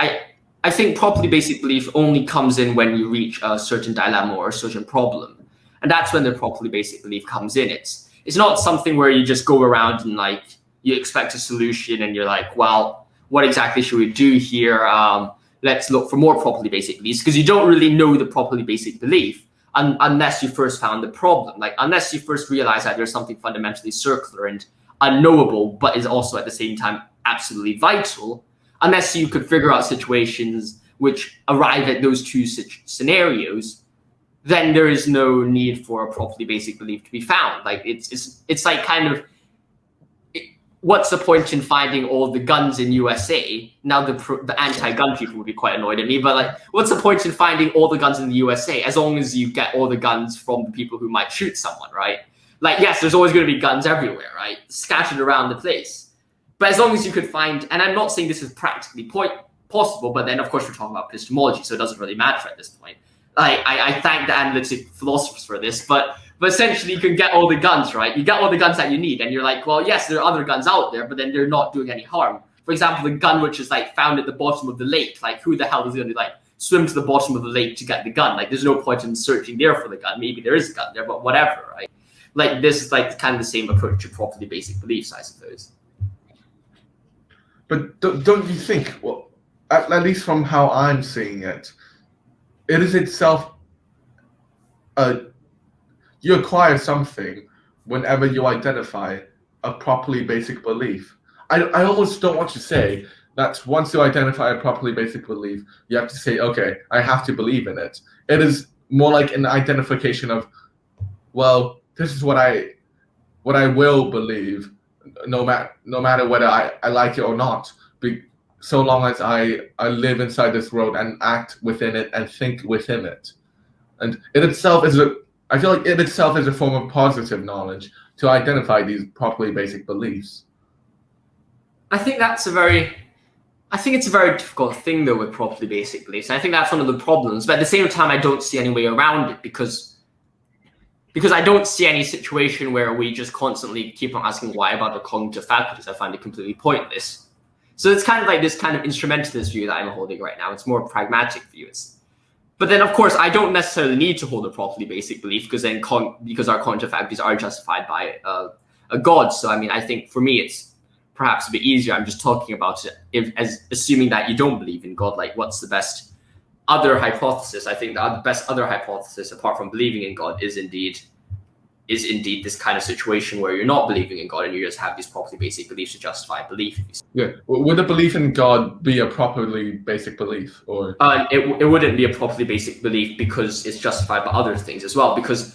I think properly basic belief only comes in when you reach a certain dilemma or a certain problem, and that's when the properly basic belief comes in. It's not something where you just go around and like you expect a solution and you're like, well, what exactly should we do here? Let's look for more properly basic beliefs, because you don't really know the properly basic belief unless you first found the problem. Like unless you first realize that there's something fundamentally circular and unknowable, but is also at the same time absolutely vital. Unless you could figure out situations which arrive at those two scenarios, then there is no need for a properly basic belief to be found. Like it's like kind of, what's the point in finding all the guns in USA? Now the anti-gun people would be quite annoyed at me, but like, what's the point in finding all the guns in the USA as long as you get all the guns from the people who might shoot someone, right? Like, yes, there's always going to be guns everywhere, right? Scattered around the place. But as long as you could find, and I'm not saying this is practically possible, but then of course we're talking about epistemology, so it doesn't really matter at this point. I thank the analytic philosophers for this, but essentially you can get all the guns, right? You get all the guns that you need, and you're like, well, yes, there are other guns out there, but then they're not doing any harm. For example, the gun which is like found at the bottom of the lake, like who the hell is going to like swim to the bottom of the lake to get the gun? Like there's no point in searching there for the gun. Maybe there is a gun there, but whatever, right? Like this is like kind of the same approach to properly basic beliefs, I suppose. But don't you think, well, at least from how I'm seeing it, it is itself, you acquire something whenever you identify a properly basic belief. I almost don't want to say that once you identify a properly basic belief, you have to say, okay, I have to believe in it. It is more like an identification of, well, this is what I will believe, no matter whether I like it or not, so long as I live inside this world and act within it and think within it. And it itself I feel like it itself is a form of positive knowledge to identify these properly basic beliefs. I think it's a very difficult thing though with properly basic beliefs. And I think that's one of the problems. But at the same time, I don't see any way around it, because I don't see any situation where we just constantly keep on asking why about the cognitive faculties. I find it completely pointless. So it's kind of like this kind of instrumentalist view that I'm holding right now. It's more pragmatic views. But then, of course, I don't necessarily need to hold a properly basic belief because then because our cognitive faculties are justified by a God. So I mean, I think for me, it's perhaps a bit easier. I'm just talking about it as assuming that you don't believe in God. Like, what's the best other hypothesis? I think the best other hypothesis, apart from believing in God, is indeed this kind of situation where you're not believing in God and you just have these properly basic beliefs to justify belief. Yeah. Would a belief in God be a properly basic belief, or? It wouldn't be a properly basic belief because it's justified by other things as well. Because,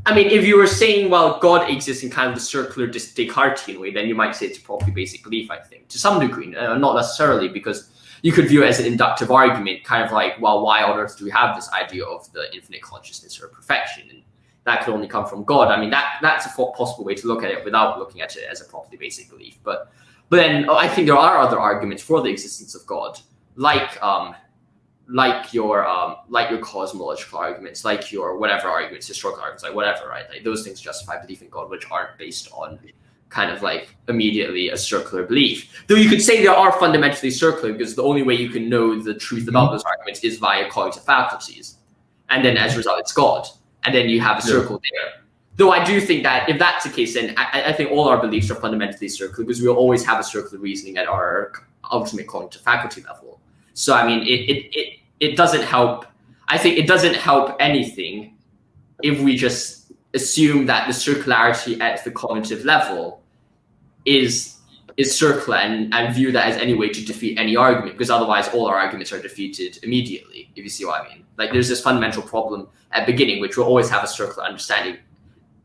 I mean, if you were saying, well, God exists in kind of the circular Descartesian way, then you might say it's a properly basic belief, I think, to some degree. Not necessarily, because you could view it as an inductive argument, kind of like, well, why on earth do we have this idea of the infinite consciousness or perfection? And that could only come from God. I mean, that's a possible way to look at it without looking at it as a properly basic belief. But then I think there are other arguments for the existence of God, like your cosmological arguments, like your whatever arguments, historical arguments, like whatever, right? Like those things justify belief in God, which aren't based on kind of like immediately a circular belief. Though you could say they are fundamentally circular because the only way you can know the truth about those arguments is via cognitive faculties. And then as a result, it's God. And then you have a circle there. Though I do think that if that's the case, then I think all our beliefs are fundamentally circular because we'll always have a circular reasoning at our ultimate cognitive faculty level. So, I mean, it doesn't help. I think it doesn't help anything if we just assume that the circularity at the cognitive level is circular and view that as any way to defeat any argument, because otherwise all our arguments are defeated immediately, if you see what I mean. Like there's this fundamental problem at beginning, which will always have a circular understanding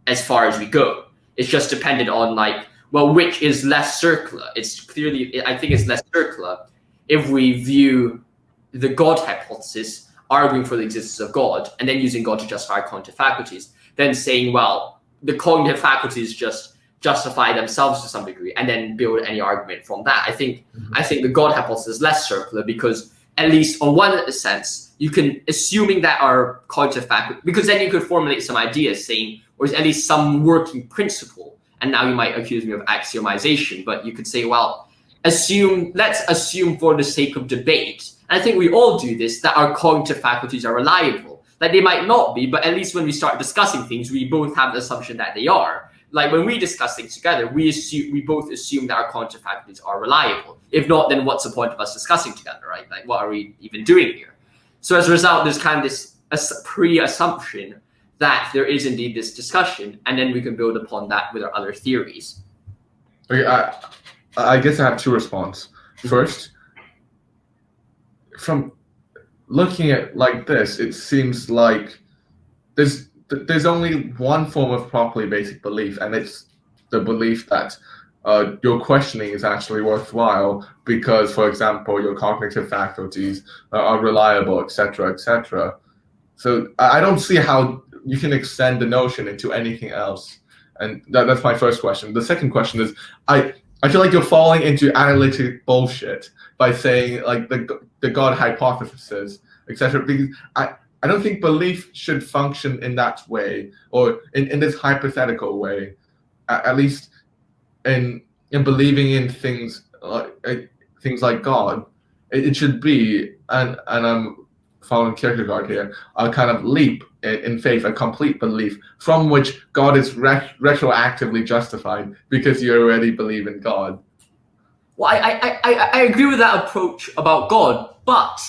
as far as we go. It's just dependent on like, well, which is less circular? It's clearly, I think it's less circular if we view the God hypothesis, arguing for the existence of God, and then using God to justify cognitive faculties, then saying, well, the cognitive faculties just justify themselves to some degree, and then build any argument from that. I think the God hypothesis is less circular because, at least on one sense, you can, assuming that our cognitive faculty, because then you could formulate some ideas saying, or at least some working principle, and now you might accuse me of axiomization, but you could say, well, let's assume for the sake of debate, and I think we all do this, that our cognitive faculties are reliable. Like they might not be, but at least when we start discussing things, we both have the assumption that they are. Like when we discuss things together, we both assume that our cognitive faculties are reliable. If not, then what's the point of us discussing together, right? Like what are we even doing here? So as a result, there's kind of this pre-assumption that there is indeed this discussion, and then we can build upon that with our other theories. Okay, I guess I have two responses. First, from looking at like this, it seems like there's only one form of properly basic belief, and it's the belief that your questioning is actually worthwhile because, for example, your cognitive faculties are reliable, etc., etc. So I don't see how you can extend the notion into anything else, and that's my first question. The second question is, I feel like you're falling into analytic bullshit by saying like the God hypothesis, etc. Because I don't think belief should function in that way, or in this hypothetical way, at least in believing in things like God. It should be, and I'm following Kierkegaard here, a kind of leap in faith, a complete belief from which God is retroactively justified because you already believe in God. Well, I agree with that approach about God, but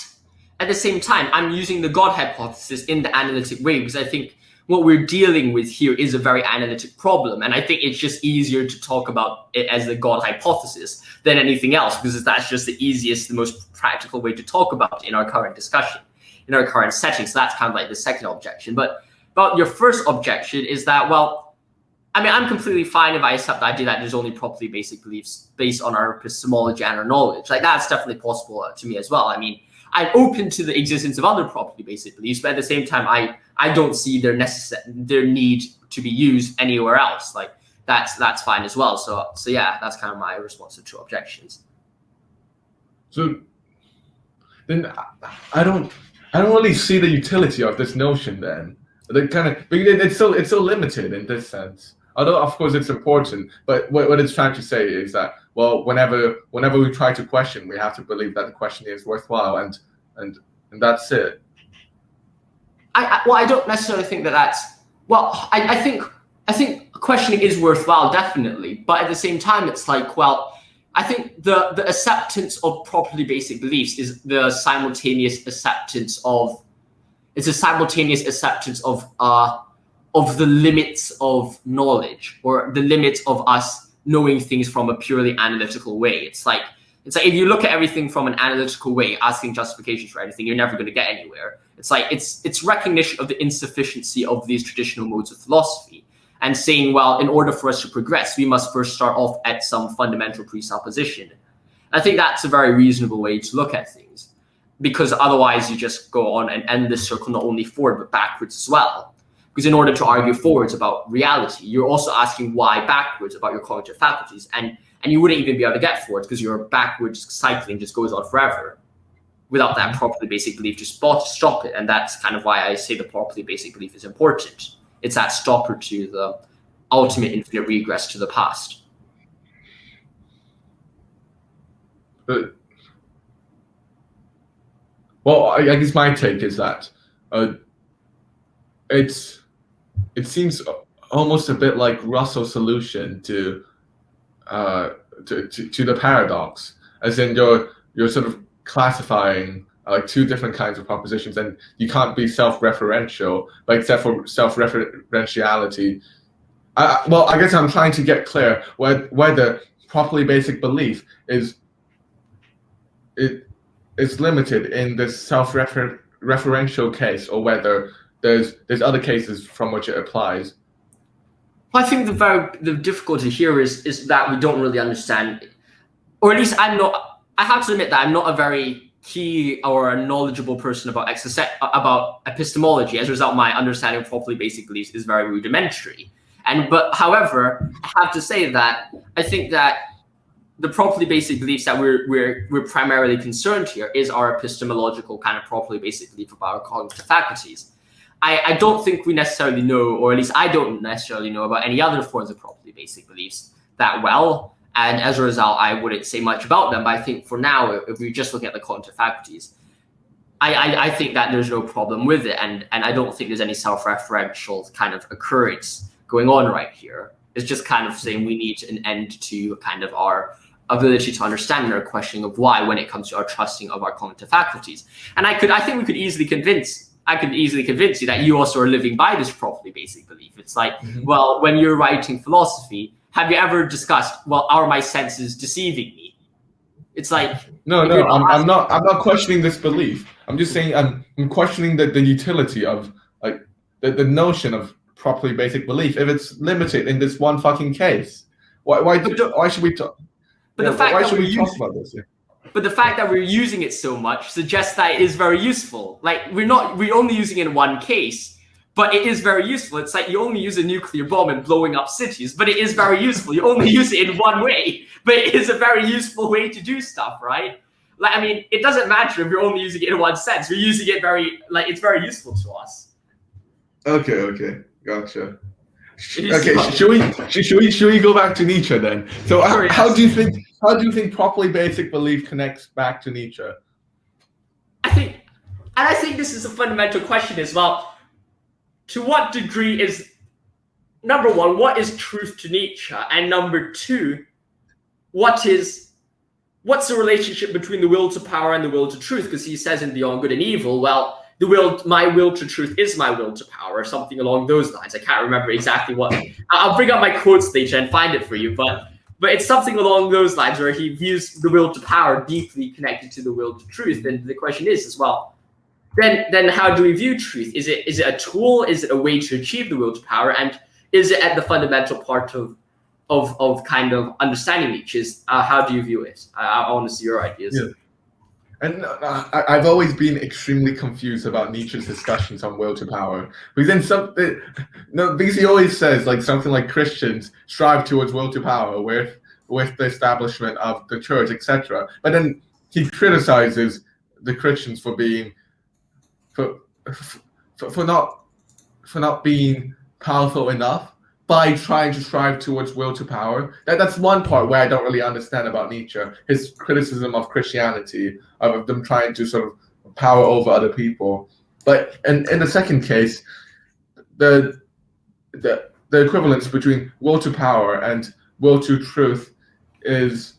at the same time, I'm using the God hypothesis in the analytic way because I think what we're dealing with here is a very analytic problem. And I think it's just easier to talk about it as the God hypothesis than anything else because that's just the easiest, the most practical way to talk about it in our current discussion, in our current setting. So that's kind of like the second objection. But about your first objection is that, well, I mean, I'm completely fine if I accept the idea that there's only properly basic beliefs based on our epistemology and our knowledge. Like that's definitely possible to me as well. I mean, I'm open to the existence of other properly basic beliefs, but at the same time, I don't see their need to be used anywhere else. Like that's fine as well. So yeah, that's kind of my response to two objections. So then I don't really see the utility of this notion then. The kind of it's so limited in this sense. Although of course it's important, but what it's trying to say is that, well, whenever we try to question, we have to believe that the question is worthwhile, and that's it. I don't necessarily think that's well. I think questioning is worthwhile, definitely, but at the same time, it's like, well, I think the acceptance of properly basic beliefs is the simultaneous acceptance of the limits of knowledge, or the limits of us knowing things from a purely analytical way. It's like if you look at everything from an analytical way, asking justifications for anything, you're never going to get anywhere. It's like it's recognition of the insufficiency of these traditional modes of philosophy, and saying, well, in order for us to progress, we must first start off at some fundamental presupposition. I think that's a very reasonable way to look at things, because otherwise you just go on and end this circle not only forward but backwards as well. Because in order to argue forwards about reality, you're also asking why backwards about your cognitive faculties, and you wouldn't even be able to get forwards because your backwards cycling just goes on forever without that properly basic belief to stop it. And that's kind of why I say the properly basic belief is important. It's that stopper to the ultimate infinite regress to the past. Well, I guess my take is that it seems almost a bit like Russell's solution to the paradox, as in you're sort of classifying like two different kinds of propositions, and you can't be self-referential, but except for self-referentiality. Well, I guess I'm trying to get clear whether properly basic belief is limited in this self-referential case, or whether there's other cases from which it applies. Well, I think the difficulty here is that we don't really understand, or at least I have to admit that I'm not a very key or a knowledgeable person about epistemology. As a result, my understanding of properly basic beliefs is very rudimentary. But however, I have to say that I think that the properly basic beliefs that we're primarily concerned here is our epistemological kind of properly basic belief about our cognitive faculties. I don't think we necessarily know, or at least I don't necessarily know, about any other forms of properly basic beliefs that well. And as a result, I wouldn't say much about them. But I think for now, if we're just looking at the cognitive faculties, I think that there's no problem with it. And I don't think there's any self-referential kind of occurrence going on right here. It's just kind of saying we need an end to kind of our ability to understand and our questioning of why when it comes to our trusting of our cognitive faculties. And I think we could easily convince you that you also are living by this properly basic belief. It's like, well, when you're writing philosophy, have you ever discussed, well, are my senses deceiving me? It's like, no, I'm not questioning this belief. I'm just saying I'm questioning the utility of like the notion of properly basic belief if it's limited in this one fucking case. Why should we talk? But yeah, the fact why that should we're we talk about this? Yeah. But the fact that we're using it so much suggests that it is very useful. Like we're only using it in one case, but it is very useful. It's like you only use a nuclear bomb and blowing up cities, but it is very useful. You only use it in one way, but it is a very useful way to do stuff, right? Like, I mean, it doesn't matter if you're only using it in one sense. We're using it it's very useful to us. Okay, gotcha. Okay, should we go back to Nietzsche then? So how do you think properly basic belief connects back to Nietzsche? I think this is a fundamental question as well. To what degree is, number one, what is truth to Nietzsche? And number two, what's the relationship between the will to power and the will to truth? Because he says in Beyond Good and Evil, well, my will to truth is my will to power, or something along those lines. I can't remember exactly what. I'll bring up my quotes later and find it for you, but it's something along those lines where he views the will to power deeply connected to the will to truth. And the question is as well, then how do we view truth? Is it a tool? Is it a way to achieve the will to power? And is it at the fundamental part of kind of understanding Nietzsche's? How do you view it? I want to see your ideas. Yeah. And I've always been extremely confused about Nietzsche's discussions on will to power, because because he always says like something like Christians strive towards will to power with the establishment of the church, etc. But then he criticizes the Christians for not being powerful enough. by trying to strive towards will to power. That's one part where I don't really understand about Nietzsche, his criticism of Christianity, of them trying to sort of power over other people. But in the second case, the equivalence between will to power and will to truth is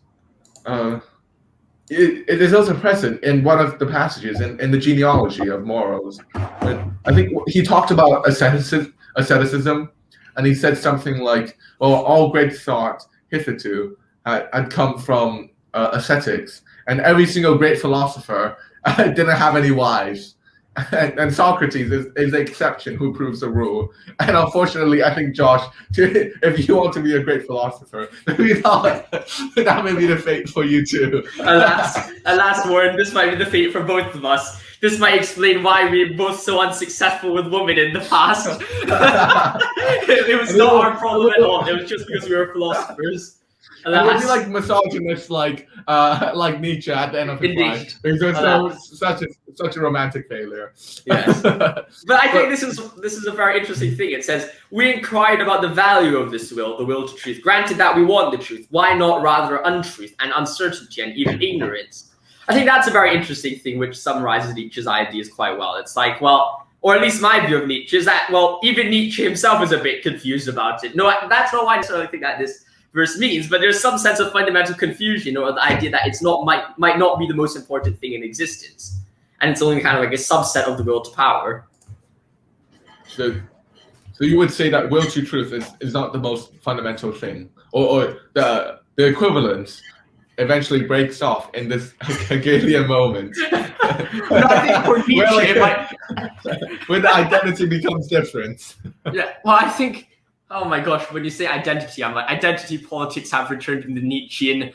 it is also present in one of the passages in the genealogy of morals. I think he talked about asceticism, and he said something like, well, all great thought hitherto had come from ascetics, and every single great philosopher didn't have any wives. And Socrates is the exception who proves the rule. And unfortunately, I think, Josh, if you want to be a great philosopher, maybe that may be the fate for you too. Alas, Warren, this might be the fate for both of us. This might explain why we're both so unsuccessful with women in the past. It was not our problem at all. It was just because we were philosophers. It would be like misogynist, like Nietzsche at the end of his life. Because it was such a romantic failure. Yes, but I think this is a very interesting thing. It says we inquired about the value of this will, the will to truth. Granted that we want the truth, why not rather untruth and uncertainty and even ignorance? I think that's a very interesting thing, which summarizes Nietzsche's ideas quite well. It's like, well, or at least my view of Nietzsche is that, well, even Nietzsche himself is a bit confused about it. No, that's not why I necessarily think that this verse means, but there's some sense of fundamental confusion, or the idea that it's not might not be the most important thing in existence, and it's only kind of like a subset of the will to power. So you would say that will to truth is not the most fundamental thing, or the equivalence eventually breaks off in this Hegelian moment. No, I think for Nietzsche, where the identity becomes different. Yeah, well, I think. Oh my gosh, when you say identity, I'm like, identity politics have returned in the Nietzschean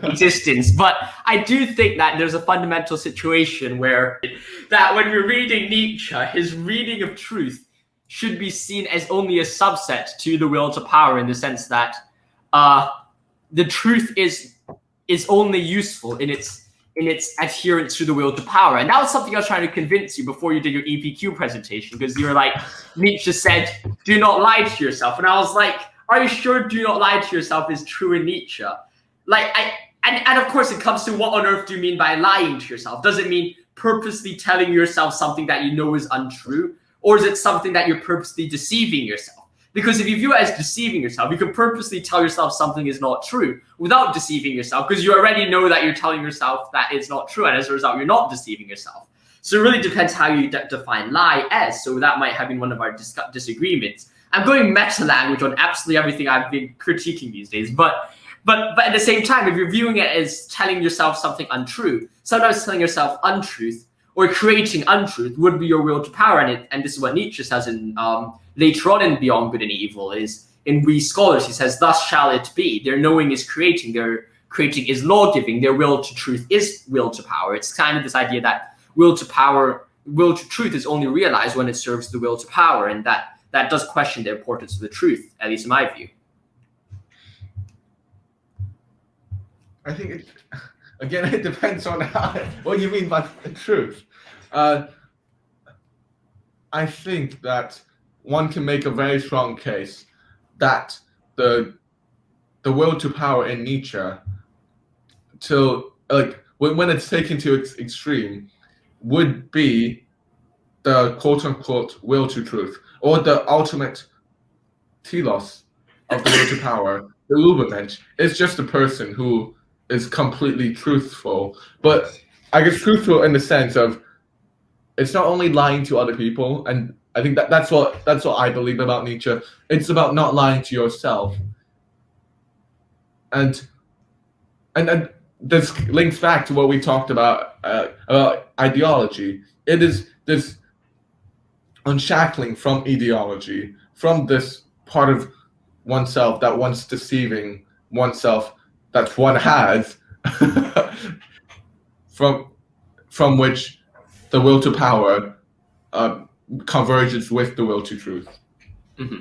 existence. But I do think that there's a fundamental situation where that when we're reading Nietzsche, his reading of truth should be seen as only a subset to the will to power, in the sense that the truth is only useful in its adherence to the will to power. And that was something I was trying to convince you before you did your EPQ presentation, because you were like, Nietzsche said, do not lie to yourself. And I was like, are you sure do not lie to yourself is true in Nietzsche? And of course it comes to what on earth do you mean by lying to yourself? Does it mean purposely telling yourself something that you know is untrue? Or is it something that you're purposely deceiving yourself? Because if you view it as deceiving yourself, you can purposely tell yourself something is not true without deceiving yourself, because you already know that you're telling yourself that it's not true, and as a result, you're not deceiving yourself. So it really depends how you define lie as. So that might have been one of our disagreements. I'm going meta language on absolutely everything I've been critiquing these days, but at the same time, if you're viewing it as telling yourself something untrue, sometimes telling yourself untruth or creating untruth would be your will to power, and this is what Nietzsche says in later on in Beyond Good and Evil, is in We Scholars, he says, thus shall it be. Their knowing is creating, their creating is law-giving, their will to truth is will to power. It's kind of this idea that will to truth is only realized when it serves the will to power, and that does question the importance of the truth, at least in my view. I think it depends on what you mean by the truth. I think that one can make a very strong case that the will to power in Nietzsche, when it's taken to its extreme, would be the quote-unquote will to truth, or the ultimate telos of the will to power. The Ubermensch is just a person who is completely truthful, but I guess truthful in the sense of it's not only lying to other people, and I think that's what I believe about Nietzsche. It's about not lying to yourself, and this links back to what we talked about ideology. It is this unshackling from ideology, from this part of oneself that one's deceiving oneself, that one has, from which the will to power converges with the will to truth. Mm-hmm.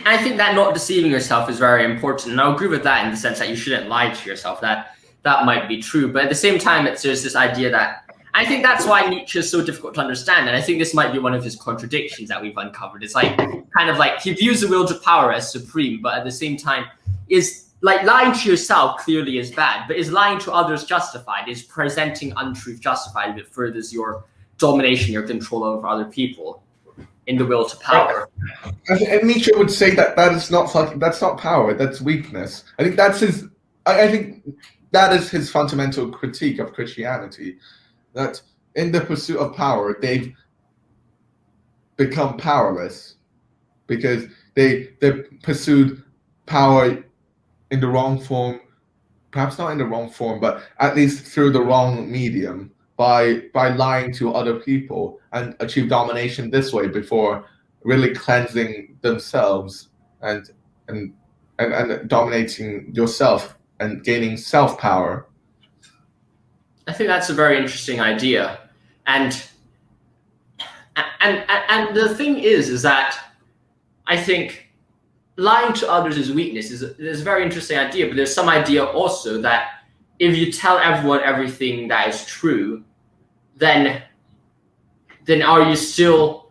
And I think that not deceiving yourself is very important, and I'll agree with that in the sense that you shouldn't lie to yourself. That might be true, but at the same time, there's this idea that, I think that's why Nietzsche is so difficult to understand, and I think this might be one of his contradictions that we've uncovered. It's like kind of like he views the will to power as supreme, but at the same time, is like lying to yourself clearly is bad, but is lying to others justified? Is presenting untruth justified if it furthers your domination, your control over other people in the will to power? And Nietzsche would say that's not power, that's weakness. I think that's his. I think that is his fundamental critique of Christianity. That in the pursuit of power, they've become powerless because they pursued power in the wrong form, perhaps not in the wrong form, but at least through the wrong medium, by lying to other people and achieve domination this way before really cleansing themselves and dominating yourself and gaining self-power. I think that's a very interesting idea, and the thing is that I think lying to others is weakness is a very interesting idea, but there's some idea also that if you tell everyone everything that is true, then can you still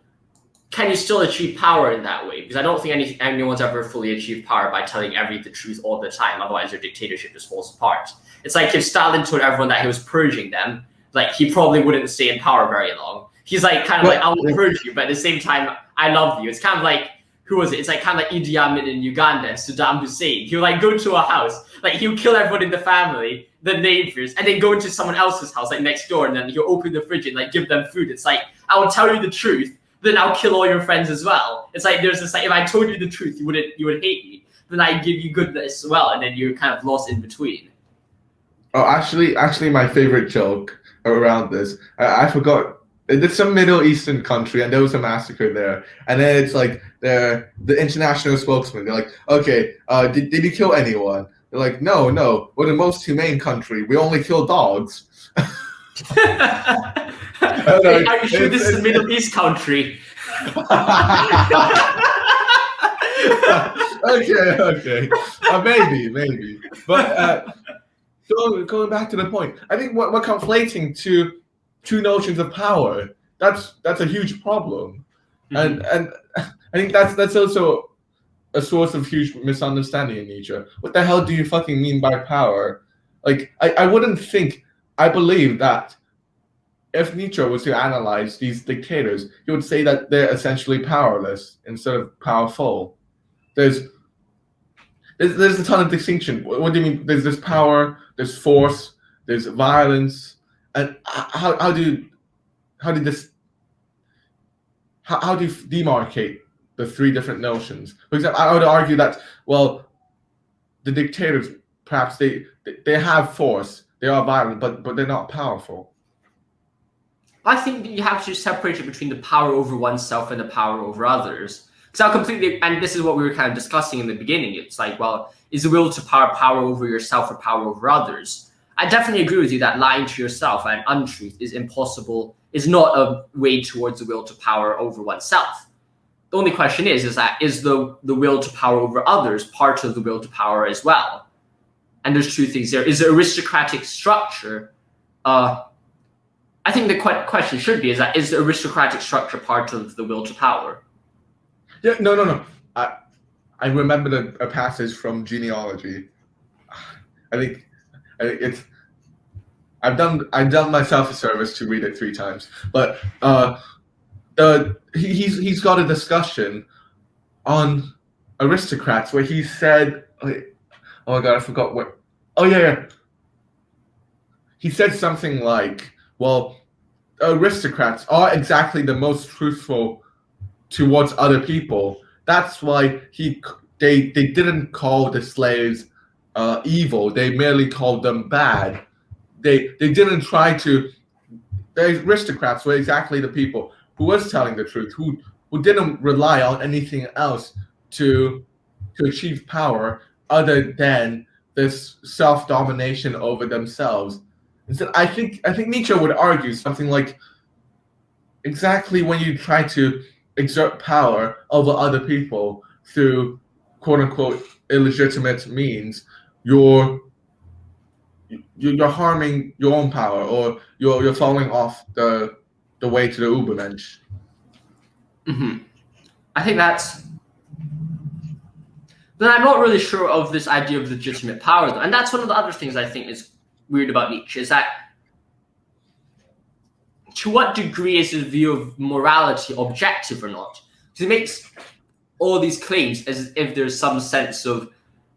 achieve power in that way? Because I don't think anyone's ever fully achieved power by telling the truth all the time. Otherwise, your dictatorship just falls apart. It's like if Stalin told everyone that he was purging them, like he probably wouldn't stay in power very long. He's like kind of like, I will purge you, but at the same time, I love you. It's kind of like, who was it? It's like kind of like Idi Amin in Uganda and Saddam Hussein. He'll like go to a house, like he'll kill everyone in the family, the neighbors, and then go into someone else's house, like next door, and then he'll open the fridge and like give them food. It's like, I will tell you the truth, then I'll kill all your friends as well. It's like there's this like, if I told you the truth, you would hate me. Then I give you goodness as well, and then you're kind of lost in between. Oh, actually, my favorite joke around this, I forgot. It's some Middle Eastern country, and there was a massacre there. And then it's like the international spokesman. They're like, "Okay, did you kill anyone?" They're like, "No, we're the most humane country. We only kill dogs." Are you sure this is a Middle East country? Okay. Maybe. But so going back to the point, I think we're conflating two notions of power. That's a huge problem, and I think that's also a source of huge misunderstanding in Nietzsche. What the hell do you fucking mean by power? Like I wouldn't think. I believe that if Nietzsche was to analyze these dictators, he would say that they're essentially powerless instead of powerful. There's a ton of distinction. What do you mean? There's this power, there's force, there's violence, and how do you demarcate the three different notions? For example, I would argue that the dictators perhaps they have force, they are violent, but they're not powerful. I think you have to separate it between the power over oneself and the power over others. Because I completely, and this is what we were kind of discussing in the beginning. It's like, well, is the will to power over yourself or power over others? I definitely agree with you that lying to yourself and untruth is impossible, is not a way towards the will to power over oneself. The only question is that is the will to power over others part of the will to power as well? And there's two things there. Is the aristocratic structure, I think the question should be, is the aristocratic structure part of the will to power? Yeah, no. I remember a passage from Genealogy. I think it's. I've done myself a service to read it 3 times, but he's got a discussion on aristocrats where he said, oh my god, I forgot what. Oh yeah. He said something like, well, aristocrats are exactly the most truthful towards other people. That's why they didn't call the slaves evil. They merely called them bad. They didn't try to. The aristocrats were exactly the people who was telling the truth, who didn't rely on anything else to achieve power other than this self-domination over themselves. Instead, I think Nietzsche would argue something like, exactly when you try to exert power over other people through quote-unquote illegitimate means, you're you're harming your own power, or you're falling off the way to the Ubermensch. I think that's. Then I'm not really sure of this idea of legitimate power, though. And that's one of the other things I think is weird about Nietzsche, is that to what degree is his view of morality objective or not? Because he makes all these claims as if there's some sense of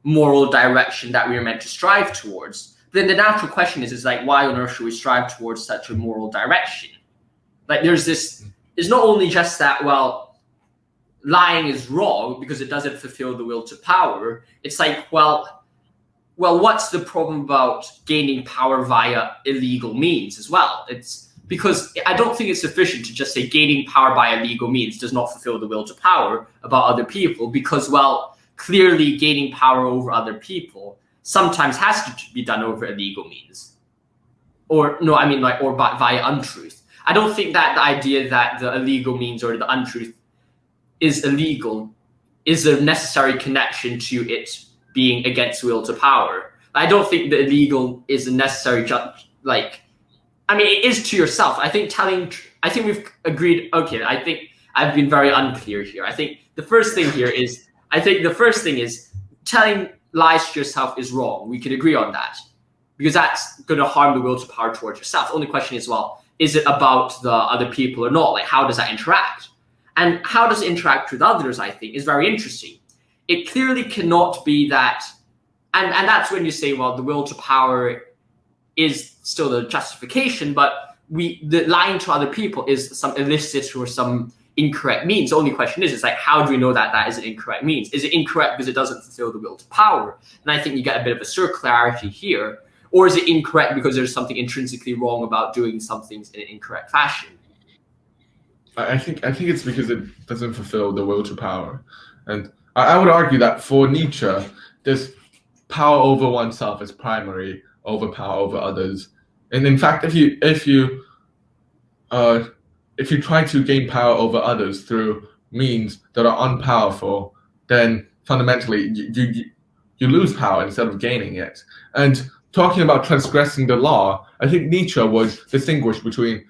moral direction that we are meant to strive towards. Then the natural question is like, why on earth should we strive towards such a moral direction? Like there's not only just that, well, lying is wrong because it doesn't fulfill the will to power. It's like, well, what's the problem about gaining power via illegal means as well? It's because I don't think it's sufficient to just say gaining power by illegal means does not fulfill the will to power about other people, because, well, clearly gaining power over other people sometimes has to be done over illegal means. Or via untruth. I don't think that the idea that the illegal means or the untruth is illegal is a necessary connection to it being against will to power. I don't think the illegal is a necessary it is to yourself. I think we've agreed. Okay, I think I've been very unclear here. I think the first thing is telling lies to yourself is wrong. We could agree on that, because that's going to harm the will to power towards yourself. The only question is, well, is it about the other people or not? Like, how does that interact? And how does it interact with others, I think, is very interesting. It clearly cannot be that, and that's when you say, well, the will to power is still the justification, but the lying to other people is some illicit or some incorrect means. The only question is like, how do we know that is an incorrect means? Is it incorrect because it doesn't fulfill the will to power? And I think you get a bit of a circularity here. Or is it incorrect because there's something intrinsically wrong about doing some things in an incorrect fashion? I think it's because it doesn't fulfill the will to power. And I would argue that for Nietzsche, this power over oneself is primary over power over others. And in fact, if you try to gain power over others through means that are unpowerful, then fundamentally you lose power instead of gaining it. And talking about transgressing the law, I think Nietzsche would distinguish between.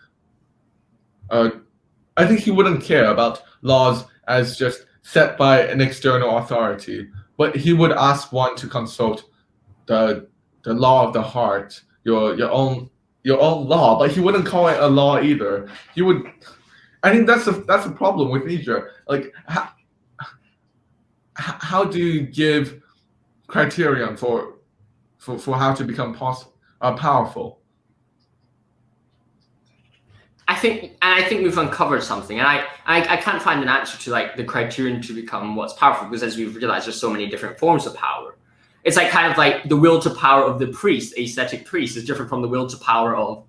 I think he wouldn't care about laws as just set by an external authority, but he would ask one to consult the law of the heart, your own law, but he wouldn't call it a law either. He would. I think that's a problem with Nietzsche. Like, how do you give criterion for how to become powerful? I think we've uncovered something, and I can't find an answer to like the criterion to become what's powerful, because as we've realized, there's so many different forms of power. It's like kind of like the will to power of the priest, ascetic priest, is different from the will to power of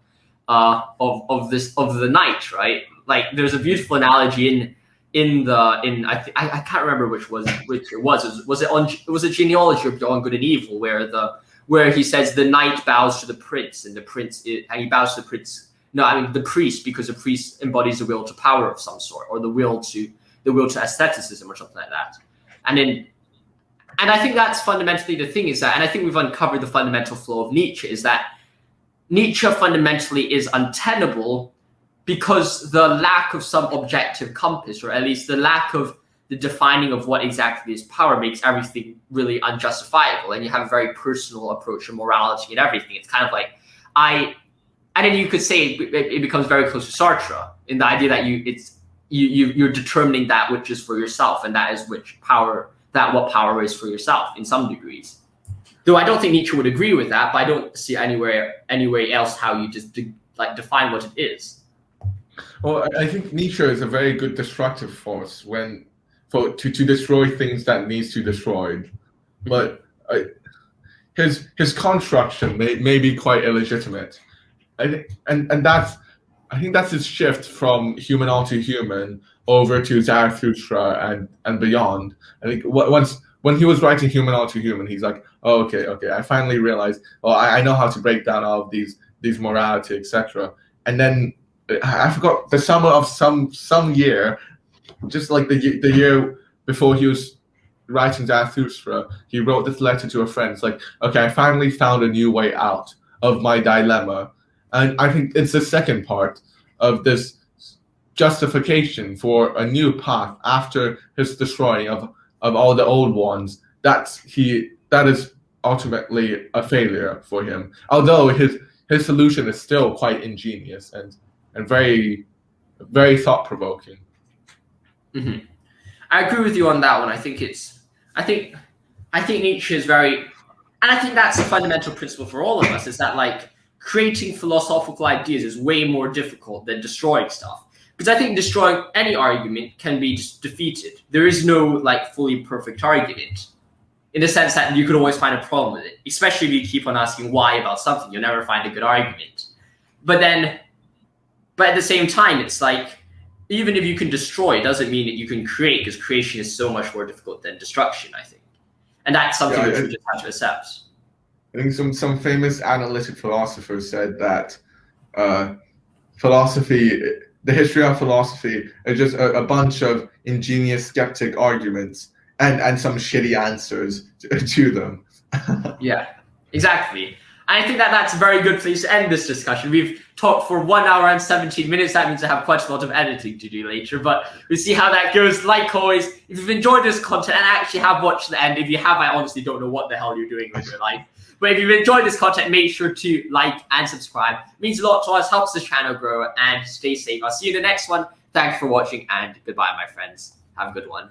the knight, right? Like there's a beautiful analogy I can't remember which it was. It was a genealogy of Beyond Good and Evil, where he says the knight bows to the prince, and he bows to the prince. No, I mean the priest, because the priest embodies the will to power of some sort, or the will to aestheticism or something like that. And I think that's fundamentally the thing, is that, and I think we've uncovered the fundamental flaw of Nietzsche, is that Nietzsche fundamentally is untenable because the lack of some objective compass, or at least the lack of the defining of what exactly is power, makes everything really unjustifiable. And you have a very personal approach to morality and everything. It's kind of like, and then you could say it becomes very close to Sartre in the idea that you're determining that which is for yourself, and that is what power is for yourself in some degrees. Though I don't think Nietzsche would agree with that, but I don't see anywhere else how you just define what it is. Well, I think Nietzsche is a very good destructive force to destroy things that needs to be destroyed, but his construction may be quite illegitimate. I think that's his shift from human onto human over to Zarathustra and beyond. I think when he was writing Human onto Human, he's like, oh, okay, I finally realized, I know how to break down all of these morality, etc. And then I forgot the summer of some year, just like the year before he was writing Zarathustra, he wrote this letter to a friend. It's like, okay, I finally found a new way out of my dilemma. And I think it's the second part of this justification for a new path after his destroying of all the old ones. That is ultimately a failure for him. Although his solution is still quite ingenious and very, very thought-provoking. Mm-hmm. I agree with you on that one. I think Nietzsche is very, and I think that's a fundamental principle for all of us, is that like creating philosophical ideas is way more difficult than destroying stuff. Because I think destroying any argument can be just defeated. There is no like fully perfect argument, in the sense that you could always find a problem with it, especially if you keep on asking why about something, you'll never find a good argument. But at the same time, it's like, even if you can destroy, it doesn't mean that you can create, because creation is so much more difficult than destruction, I think. And that's something which we just have to accept. I think some famous analytic philosophers said that the history of philosophy is just a bunch of ingenious skeptic arguments and some shitty answers to them. Yeah, exactly. And I think that's a very good place to end this discussion. We've talked for 1 hour and 17 minutes. That means I have quite a lot of editing to do later, but we'll see how that goes. Like always, if you've enjoyed this content and actually have watched the end, if you have, I honestly don't know what the hell you're doing with your life. But if you've enjoyed this content, make sure to like and subscribe. It means a lot to us, helps the channel grow, and stay safe. I'll see you in the next one. Thanks for watching, and goodbye, my friends. Have a good one.